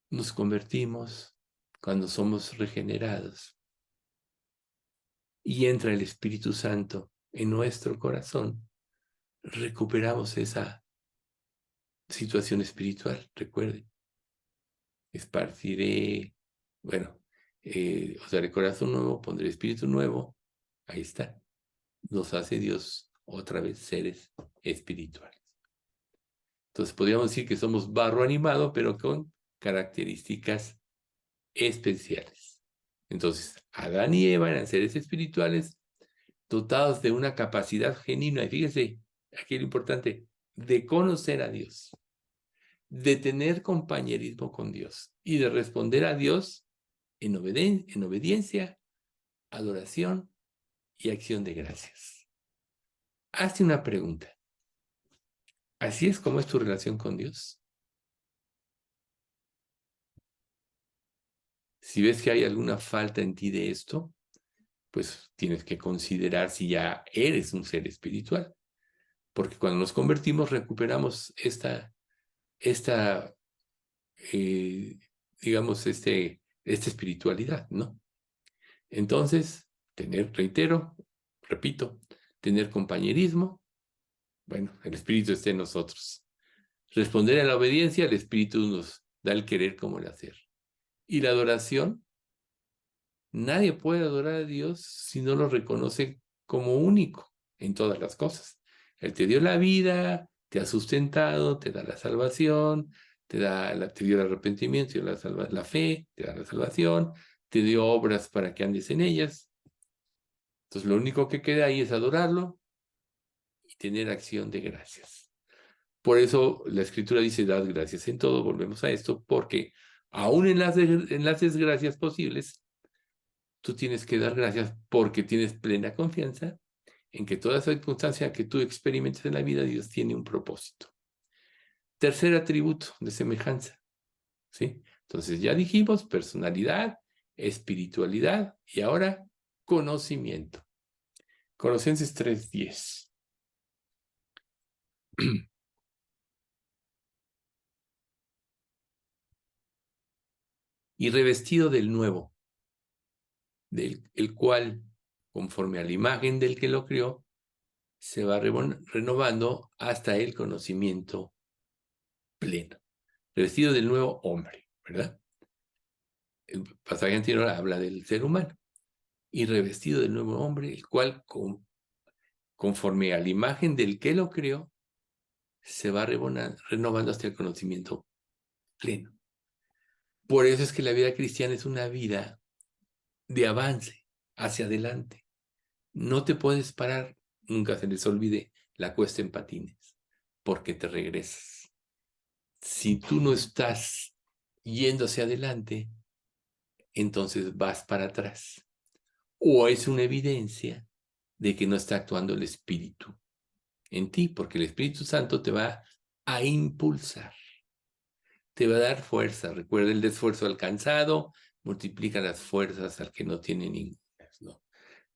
nos convertimos, cuando somos regenerados y entra el Espíritu Santo en nuestro corazón, recuperamos esa situación espiritual. Recuerden, esparciré, bueno, os daré corazón nuevo, pondré espíritu nuevo. Ahí está. Nos hace Dios otra vez seres espirituales. Entonces podríamos decir que somos barro animado, pero con características especiales. Entonces, Adán y Eva eran seres espirituales dotados de una capacidad genuina, y fíjese, aquí lo importante, de conocer a Dios, de tener compañerismo con Dios y de responder a Dios en obediencia, adoración y acción de gracias. Hazte una pregunta. ¿Así es como es tu relación con Dios? Si ves que hay alguna falta en ti de esto, pues tienes que considerar si ya eres un ser espiritual. Porque cuando nos convertimos recuperamos esta digamos, esta espiritualidad, ¿no? Entonces, repito, tener compañerismo, bueno, el Espíritu está en nosotros. Responder a la obediencia, el Espíritu nos da el querer como el hacer. Y la adoración, nadie puede adorar a Dios si no lo reconoce como único en todas las cosas. Él te dio la vida, te ha sustentado, te da la salvación, te dio el arrepentimiento, te dio la fe, te da la salvación, te dio obras para que andes en ellas. Entonces lo único que queda ahí es adorarlo y tener acción de gracias. Por eso la Escritura dice, dad gracias en todo, volvemos a esto, porque aún en las desgracias posibles, tú tienes que dar gracias porque tienes plena confianza en que toda circunstancia que tú experimentes en la vida, Dios tiene un propósito. Tercer atributo de semejanza, ¿sí? Entonces ya dijimos personalidad, espiritualidad y ahora conocimiento. Colosenses 3:10. Y revestido del nuevo, el cual, conforme a la imagen del que lo creó, se va renovando hasta el conocimiento pleno. Revestido del nuevo hombre, ¿verdad? El pasaje anterior habla del ser humano. Y revestido del nuevo hombre, el cual, conforme a la imagen del que lo creó, se va renovando hasta el conocimiento pleno. Por eso es que la vida cristiana es una vida de avance hacia adelante. No te puedes parar, nunca se les olvide la cuesta en patines, porque te regresas. Si tú no estás yendo hacia adelante, entonces vas para atrás. O es una evidencia de que no está actuando el Espíritu en ti, porque el Espíritu Santo te va a impulsar, te va a dar fuerza. Recuerda, el esfuerzo alcanzado multiplica las fuerzas al que no tiene ninguna, ¿no?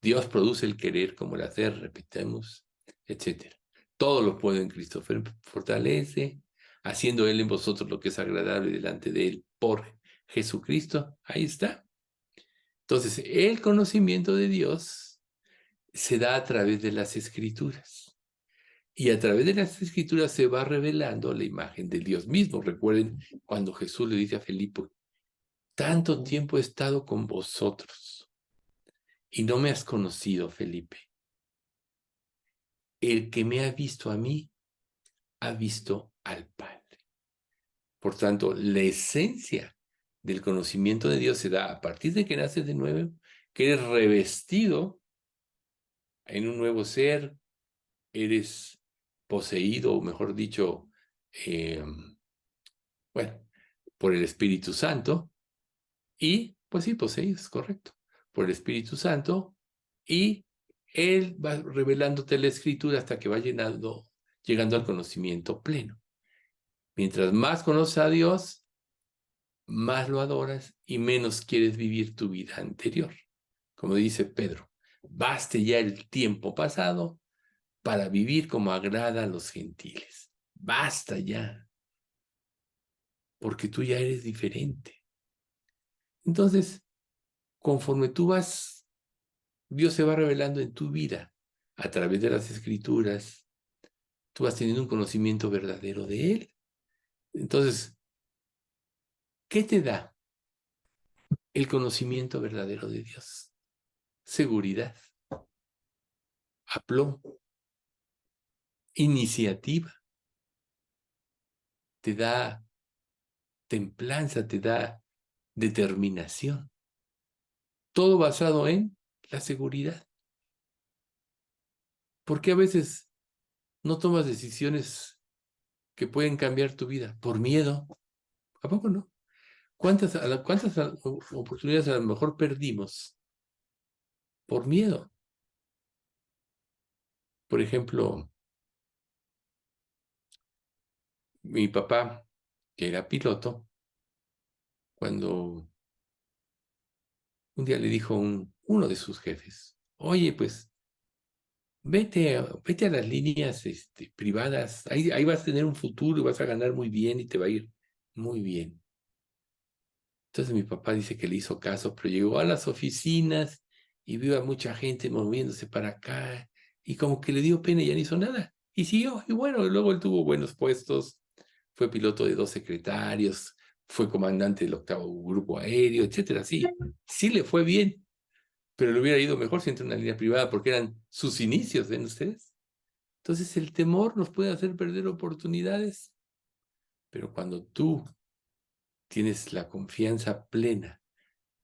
Dios produce el querer como el hacer, repitamos, etc. Todo lo puedo en Cristo, fortalece, haciendo Él en vosotros lo que es agradable delante de Él por Jesucristo. Ahí está. Entonces, el conocimiento de Dios se da a través de las Escrituras. Y a través de las escrituras se va revelando la imagen de Dios mismo. Recuerden cuando Jesús le dice a Felipe, tanto tiempo he estado con vosotros y no me has conocido, Felipe. El que me ha visto a mí, ha visto al Padre. Por tanto, la esencia del conocimiento de Dios se da a partir de que naces de nuevo, que eres revestido en un nuevo ser, eres poseído, o mejor dicho, eh, bueno, por el Espíritu Santo, y pues sí, poseído, es correcto, por el Espíritu Santo, y Él va revelándote la Escritura hasta que va llegando al conocimiento pleno. Mientras más conoces a Dios, más lo adoras y menos quieres vivir tu vida anterior. Como dice Pedro, baste ya el tiempo pasado para vivir como agrada a los gentiles. Basta ya, porque tú ya eres diferente. Entonces, conforme tú vas, Dios se va revelando en tu vida a través de las escrituras, tú vas teniendo un conocimiento verdadero de Él. Entonces, ¿qué te da el conocimiento verdadero de Dios? Seguridad, aplomo, iniciativa, te da templanza, te da determinación. Todo basado en la seguridad. ¿Por qué a veces no tomas decisiones que pueden cambiar tu vida? Por miedo. ¿A poco no? ¿Cuántas oportunidades a lo mejor perdimos por miedo? Por ejemplo, mi papá, que era piloto, cuando un día le dijo uno de sus jefes, oye, pues vete a las líneas privadas, ahí vas a tener un futuro y vas a ganar muy bien y te va a ir muy bien. Entonces mi papá dice que le hizo caso, pero llegó a las oficinas y vio a mucha gente moviéndose para acá y como que le dio pena y ya no hizo nada. Y siguió, y bueno, luego él tuvo buenos puestos, fue piloto de 2 secretarios, fue comandante del 8º Grupo Aéreo, etcétera. Sí, sí le fue bien, pero le hubiera ido mejor si entró en una línea privada porque eran sus inicios, ¿ven ustedes? Entonces el temor nos puede hacer perder oportunidades, pero cuando tú tienes la confianza plena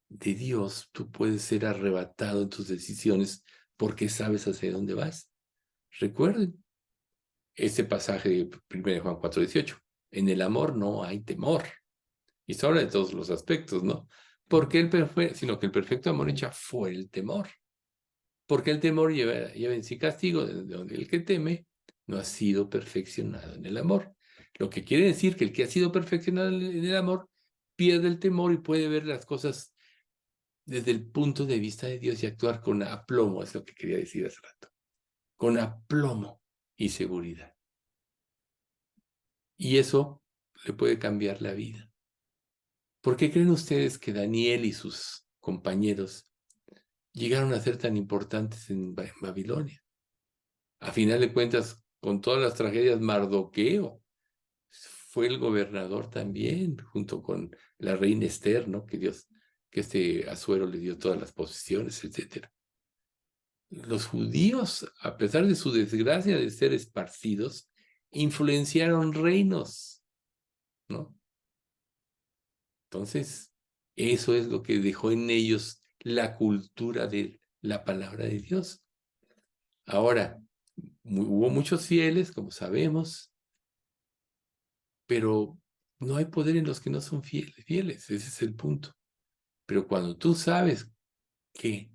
de Dios, tú puedes ser arrebatado en tus decisiones porque sabes hacia dónde vas. Recuerden ese pasaje de 1 Juan 4:18. En el amor no hay temor. Y se habla de todos los aspectos, ¿no? Sino que el perfecto amor echa fuera el temor. Porque el temor lleva en sí castigo, de donde el que teme no ha sido perfeccionado en el amor. Lo que quiere decir que el que ha sido perfeccionado en el amor pierde el temor y puede ver las cosas desde el punto de vista de Dios y actuar con aplomo, es lo que quería decir hace rato, con aplomo y seguridad. Y eso le puede cambiar la vida. ¿Por qué creen ustedes que Daniel y sus compañeros llegaron a ser tan importantes en Babilonia? A final de cuentas, con todas las tragedias, Mardoqueo fue el gobernador también, junto con la reina Esther, ¿no? Que este Asuero le dio todas las posesiones, etcétera. Los judíos, a pesar de su desgracia de ser esparcidos, influenciaron reinos, ¿no? Entonces, eso es lo que dejó en ellos la cultura de la palabra de Dios. Ahora, hubo muchos fieles, como sabemos, pero no hay poder en los que no son fieles, ese es el punto. Pero cuando tú sabes que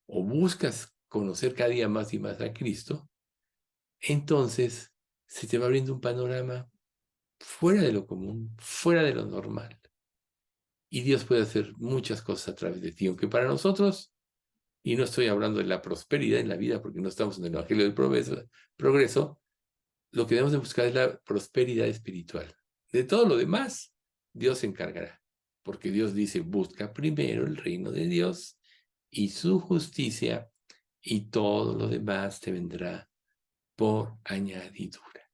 o buscas conocer cada día más y más a Cristo, entonces se te va abriendo un panorama fuera de lo común, fuera de lo normal. Y Dios puede hacer muchas cosas a través de ti, aunque para nosotros, y no estoy hablando de la prosperidad en la vida, porque no estamos en el Evangelio del progreso, lo que debemos de buscar es la prosperidad espiritual. De todo lo demás, Dios se encargará, porque Dios dice, busca primero el reino de Dios y su justicia, y todo lo demás te vendrá por añadidura.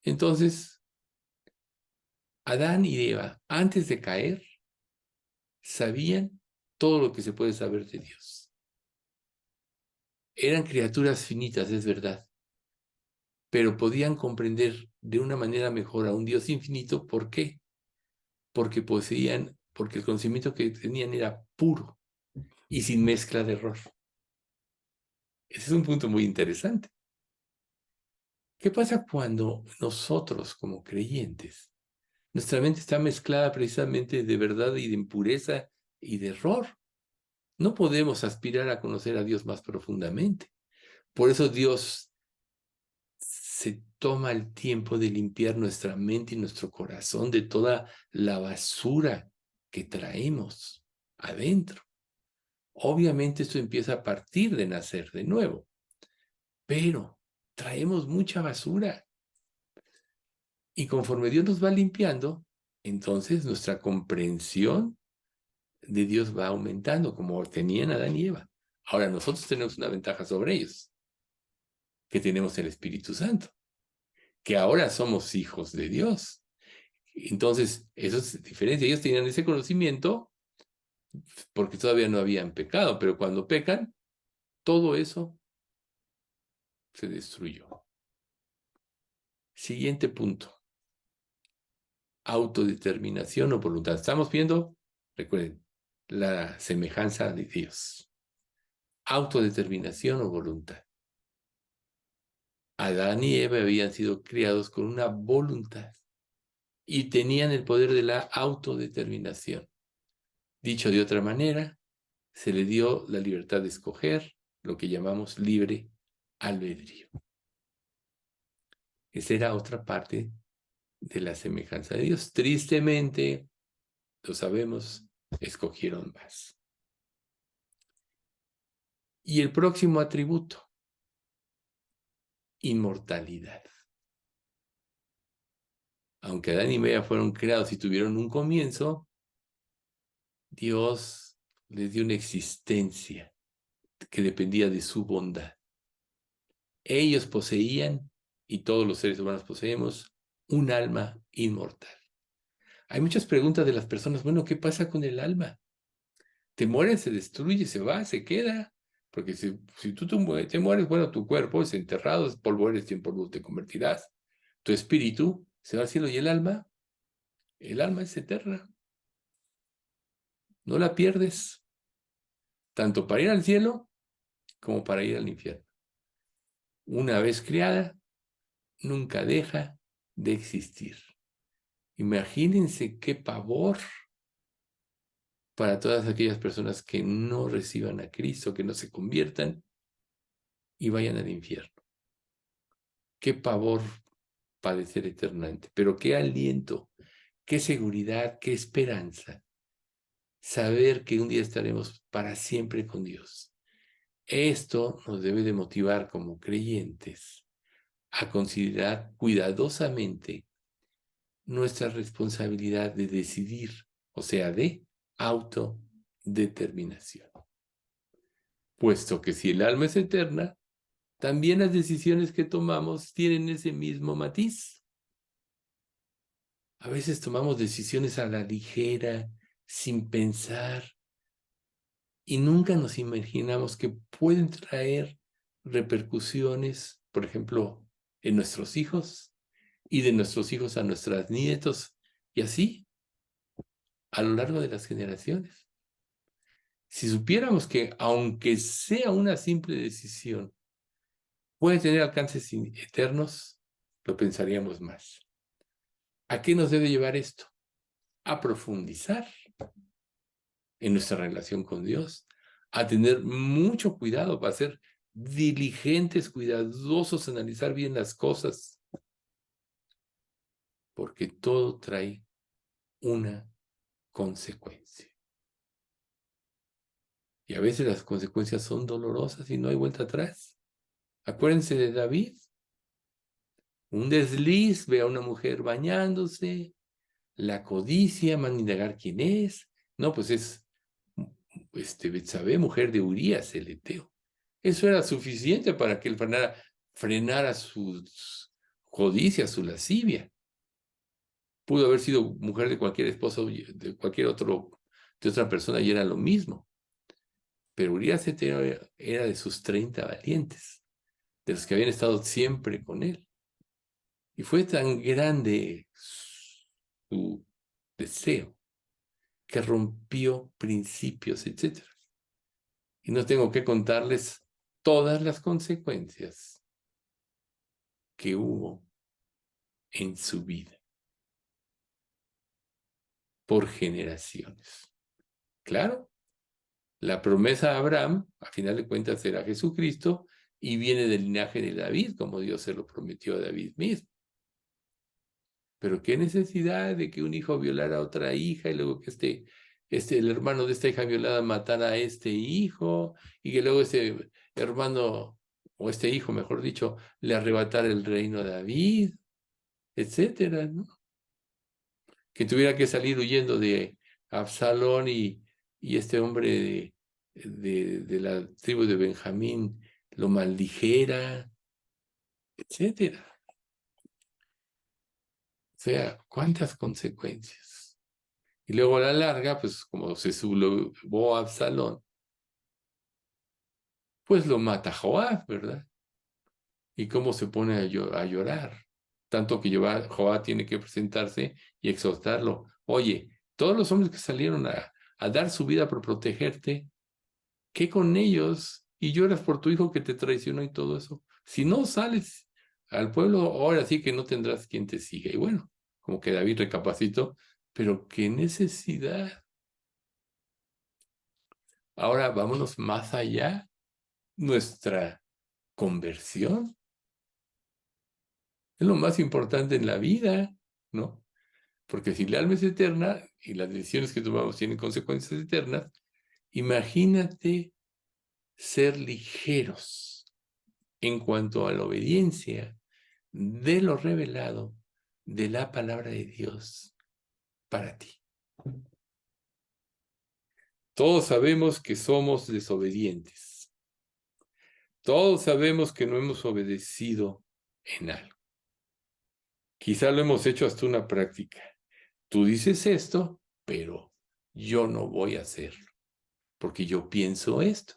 Entonces, Adán y Eva, antes de caer, sabían todo lo que se puede saber de Dios. Eran criaturas finitas, es verdad, pero podían comprender de una manera mejor a un Dios infinito. ¿Por qué? Porque el conocimiento que tenían era puro y sin mezcla de error. Ese es un punto muy interesante. ¿Qué pasa cuando nosotros, como creyentes, nuestra mente está mezclada precisamente de verdad y de impureza y de error? No podemos aspirar a conocer a Dios más profundamente. Por eso Dios se toma el tiempo de limpiar nuestra mente y nuestro corazón de toda la basura que traemos adentro. Obviamente esto empieza a partir de nacer de nuevo, pero traemos mucha basura. Y conforme Dios nos va limpiando, entonces nuestra comprensión de Dios va aumentando, como tenían Adán y Eva. Ahora nosotros tenemos una ventaja sobre ellos, que tenemos el Espíritu Santo, que ahora somos hijos de Dios. Entonces, eso es diferente. Ellos tenían ese conocimiento porque todavía no habían pecado, pero cuando pecan, todo eso se destruyó. Siguiente punto. Autodeterminación o voluntad. Estamos viendo, recuerden, la semejanza de Dios. Autodeterminación o voluntad. Adán y Eva habían sido criados con una voluntad y tenían el poder de la autodeterminación. Dicho de otra manera, se le dio la libertad de escoger, lo que llamamos libre albedrío. Esa era otra parte de la semejanza de Dios. Tristemente, lo sabemos, escogieron más. Y el próximo atributo, inmortalidad. Aunque Adán y Eva fueron creados y tuvieron un comienzo, Dios les dio una existencia que dependía de su bondad. Ellos poseían, y todos los seres humanos poseemos, un alma inmortal. Hay muchas preguntas de las personas, bueno, ¿qué pasa con el alma? ¿Te mueres, se destruye, se va, se queda? Porque si tú te mueres, bueno, tu cuerpo es enterrado, es polvo eres y en polvo te convertirás. Tu espíritu se va al cielo y el alma es eterna. No la pierdes, tanto para ir al cielo como para ir al infierno. Una vez creada, nunca deja de existir. Imagínense qué pavor para todas aquellas personas que no reciban a Cristo, que no se conviertan y vayan al infierno. Qué pavor padecer eternamente, pero qué aliento, qué seguridad, qué esperanza. Saber que un día estaremos para siempre con Dios. Esto nos debe de motivar como creyentes a considerar cuidadosamente nuestra responsabilidad de decidir, o sea, de autodeterminación. Puesto que si el alma es eterna, también las decisiones que tomamos tienen ese mismo matiz. A veces tomamos decisiones a la ligera, sin pensar, y nunca nos imaginamos que pueden traer repercusiones, por ejemplo, en nuestros hijos y de nuestros hijos a nuestros nietos, y así a lo largo de las generaciones. Si supiéramos que, aunque sea una simple decisión, puede tener alcances eternos, lo pensaríamos más. ¿A qué nos debe llevar esto? A profundizar en nuestra relación con Dios, a tener mucho cuidado, para ser diligentes, cuidadosos, analizar bien las cosas, porque todo trae una consecuencia. Y a veces las consecuencias son dolorosas y no hay vuelta atrás. Acuérdense de David. Un desliz, ve a una mujer bañándose, la codicia, manda indagar quién es. No, pues es Betsabé, mujer de Urías, el heteo. Eso era suficiente para que él fanara, frenara su codicia, su lascivia. Pudo haber sido mujer de cualquier esposo, de cualquier de otra persona, y era lo mismo. Pero Urías Eteo era de sus 30 valientes, de los que habían estado siempre con él. Y fue tan grande su deseo que rompió principios, etc. Y no tengo que contarles todas las consecuencias que hubo en su vida por generaciones. Claro, la promesa a Abraham, a final de cuentas, será Jesucristo y viene del linaje de David, como Dios se lo prometió a David mismo. Pero qué necesidad de que un hijo violara a otra hija y luego que el hermano de esta hija violada matara a este hijo y que luego este hermano, o este hijo, mejor dicho, le arrebatara el reino a David, etcétera, ¿no? Que tuviera que salir huyendo de Absalón y este hombre de la tribu de Benjamín lo maldijera, etcétera. O sea, ¿cuántas consecuencias? Y luego a la larga, pues como se sublevó a Absalón, pues lo mata Joab, ¿verdad? Y cómo se pone a llorar. Tanto que Joab tiene que presentarse y exhortarlo. Oye, todos los hombres que salieron a dar su vida por protegerte, ¿qué con ellos? Y lloras por tu hijo que te traicionó y todo eso. Si no sales al pueblo, ahora sí que no tendrás quien te siga. Y bueno, como que David recapacitó, pero qué necesidad. Ahora vámonos más allá. Nuestra conversión es lo más importante en la vida, ¿no? Porque si el alma es eterna y las decisiones que tomamos tienen consecuencias eternas, imagínate ser ligeros en cuanto a la obediencia de lo revelado de la palabra de Dios para ti. Todos sabemos que somos desobedientes. Todos sabemos que no hemos obedecido en algo. Quizá lo hemos hecho hasta una práctica. Tú dices esto, pero yo no voy a hacerlo, porque yo pienso esto.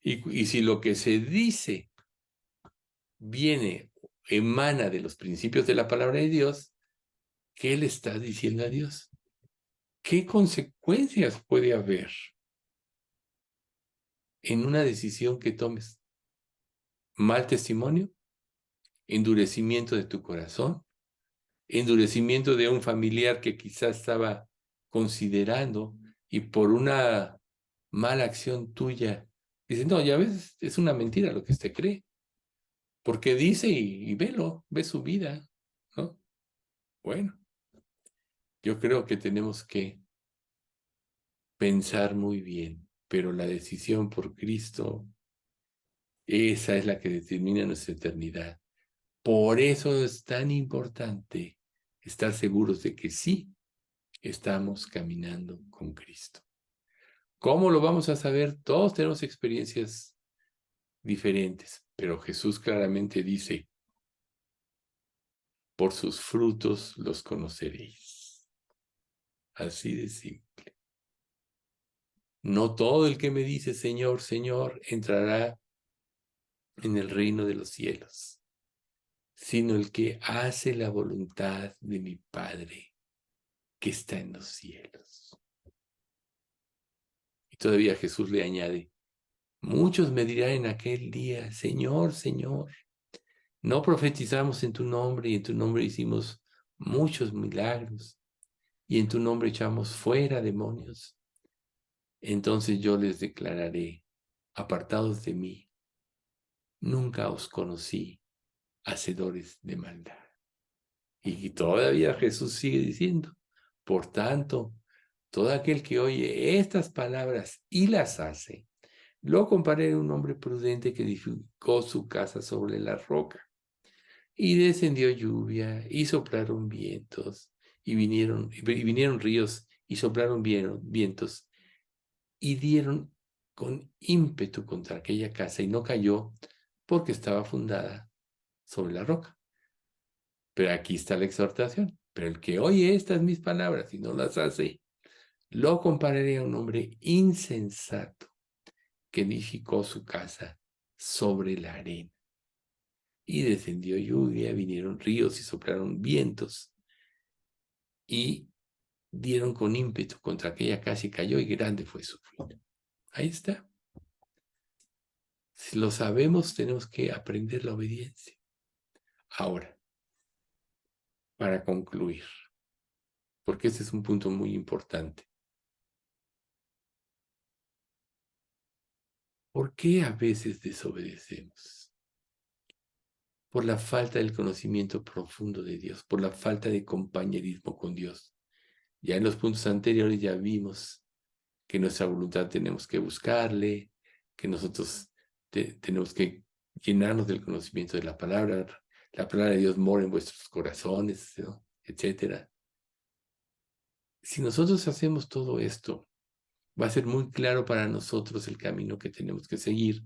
Y si lo que se dice emana de los principios de la palabra de Dios, ¿qué le estás diciendo a Dios? ¿Qué consecuencias puede haber en una decisión que tomes? ¿Mal testimonio? ¿Endurecimiento de tu corazón? ¿Endurecimiento de un familiar que quizás estaba considerando y por una mala acción tuya dice, no, ya ves, es una mentira lo que usted cree? Porque dice y velo, ve su vida, ¿no? Bueno, yo creo que tenemos que pensar muy bien, pero la decisión por Cristo, esa es la que determina nuestra eternidad. Por eso es tan importante estar seguros de que sí estamos caminando con Cristo. ¿Cómo lo vamos a saber? Todos tenemos experiencias diferentes, pero Jesús claramente dice, por sus frutos los conoceréis. Así de simple. No todo el que me dice Señor, Señor, entrará en el reino de los cielos, sino el que hace la voluntad de mi Padre que está en los cielos. Y todavía Jesús le añade, muchos me dirán en aquel día, Señor, Señor, no profetizamos en tu nombre y en tu nombre hicimos muchos milagros y en tu nombre echamos fuera demonios. Entonces yo les declararé, apartados de mí, nunca os conocí, hacedores de maldad. Y todavía Jesús sigue diciendo, por tanto, todo aquel que oye estas palabras y las hace, lo comparé a un hombre prudente que edificó su casa sobre la roca. Y descendió lluvia, y soplaron vientos, y vinieron ríos, y soplaron vientos, y dieron con ímpetu contra aquella casa, y no cayó, porque estaba fundada sobre la roca. Pero aquí está la exhortación. Pero el que oye estas mis palabras y no las hace, lo compararé a un hombre insensato que edificó su casa sobre la arena. Y descendió lluvia, vinieron ríos y soplaron vientos y dieron con ímpetu contra aquella casa y cayó y grande fue su ruina. Ahí está. Si lo sabemos, tenemos que aprender la obediencia. Ahora, para concluir, porque este es un punto muy importante. ¿Por qué a veces desobedecemos? Por la falta del conocimiento profundo de Dios, por la falta de compañerismo con Dios. Ya en los puntos anteriores ya vimos que nuestra voluntad tenemos que buscarle, que nosotros tenemos que llenarnos del conocimiento de la palabra de Dios mora en vuestros corazones, ¿no? Etcétera. Si nosotros hacemos todo esto, va a ser muy claro para nosotros el camino que tenemos que seguir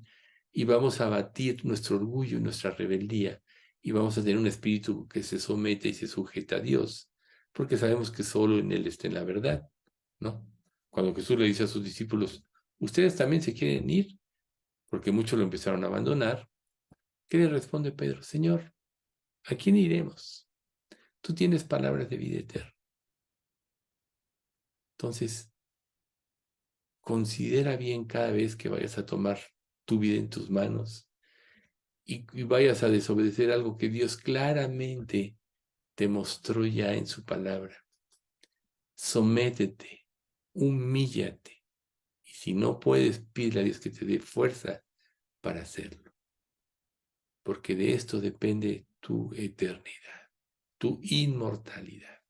y vamos a abatir nuestro orgullo y nuestra rebeldía y vamos a tener un espíritu que se somete y se sujeta a Dios, porque sabemos que solo en Él está en la verdad, ¿no? Cuando Jesús le dice a sus discípulos, ustedes también se quieren ir, porque muchos lo empezaron a abandonar, ¿qué le responde Pedro? Señor, ¿a quién iremos? Tú tienes palabras de vida eterna. Entonces, considera bien cada vez que vayas a tomar tu vida en tus manos y vayas a desobedecer algo que Dios claramente te mostró ya en su palabra. Sométete, humíllate. Y si no puedes, pídele a Dios que te dé fuerza para hacerlo. Porque de esto depende tu eternidad, tu inmortalidad,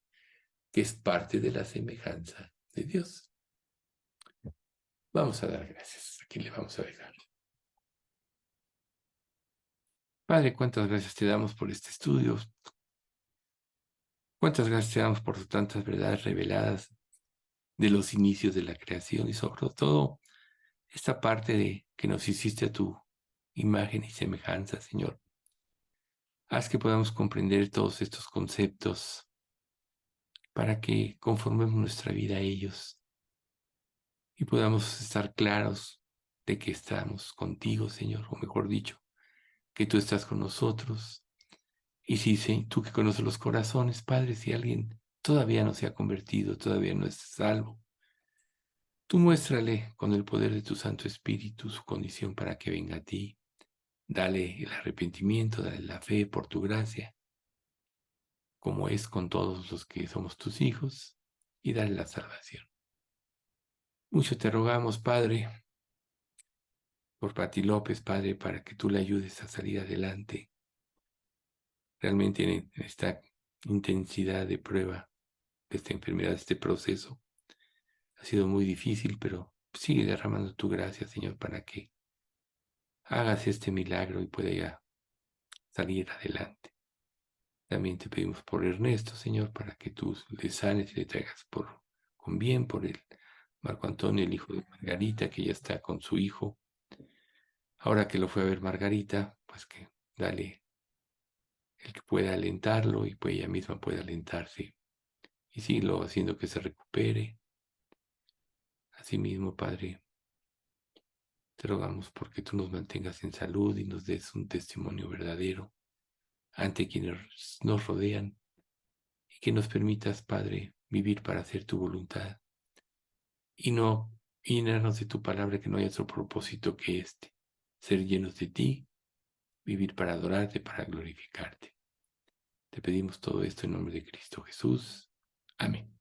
que es parte de la semejanza de Dios. Vamos a dar gracias. Aquí le vamos a dejar. Padre, cuántas gracias te damos por este estudio. Cuántas gracias te damos por tantas verdades reveladas de los inicios de la creación y sobre todo esta parte de que nos hiciste a tu imagen y semejanza, Señor. Haz que podamos comprender todos estos conceptos para que conformemos nuestra vida a ellos y podamos estar claros de que estamos contigo, Señor, o mejor dicho, que tú estás con nosotros. Y sí, tú que conoces los corazones, Padre, si alguien todavía no se ha convertido, todavía no es salvo, tú muéstrale con el poder de tu Santo Espíritu su condición para que venga a ti. Dale el arrepentimiento, dale la fe por tu gracia, como es con todos los que somos tus hijos, y dale la salvación. Mucho te rogamos, Padre, por Pati López, Padre, para que tú le ayudes a salir adelante. Realmente en esta intensidad de prueba de esta enfermedad, de este proceso, ha sido muy difícil, pero sigue derramando tu gracia, Señor, para que hagas este milagro y pueda ya salir adelante. También te pedimos por Ernesto, Señor, para que tú le sanes y le traigas con bien por él. Marco Antonio, el hijo de Margarita, que ya está con su hijo. Ahora que lo fue a ver Margarita, pues que dale el que pueda alentarlo y pues ella misma pueda alentarse. Y síguelo haciendo que se recupere. Asimismo, Padre, te rogamos porque tú nos mantengas en salud y nos des un testimonio verdadero ante quienes nos rodean y que nos permitas, Padre, vivir para hacer tu voluntad y no llenarnos de tu palabra, que no haya otro propósito que este, ser llenos de ti, vivir para adorarte, para glorificarte. Te pedimos todo esto en nombre de Cristo Jesús. Amén.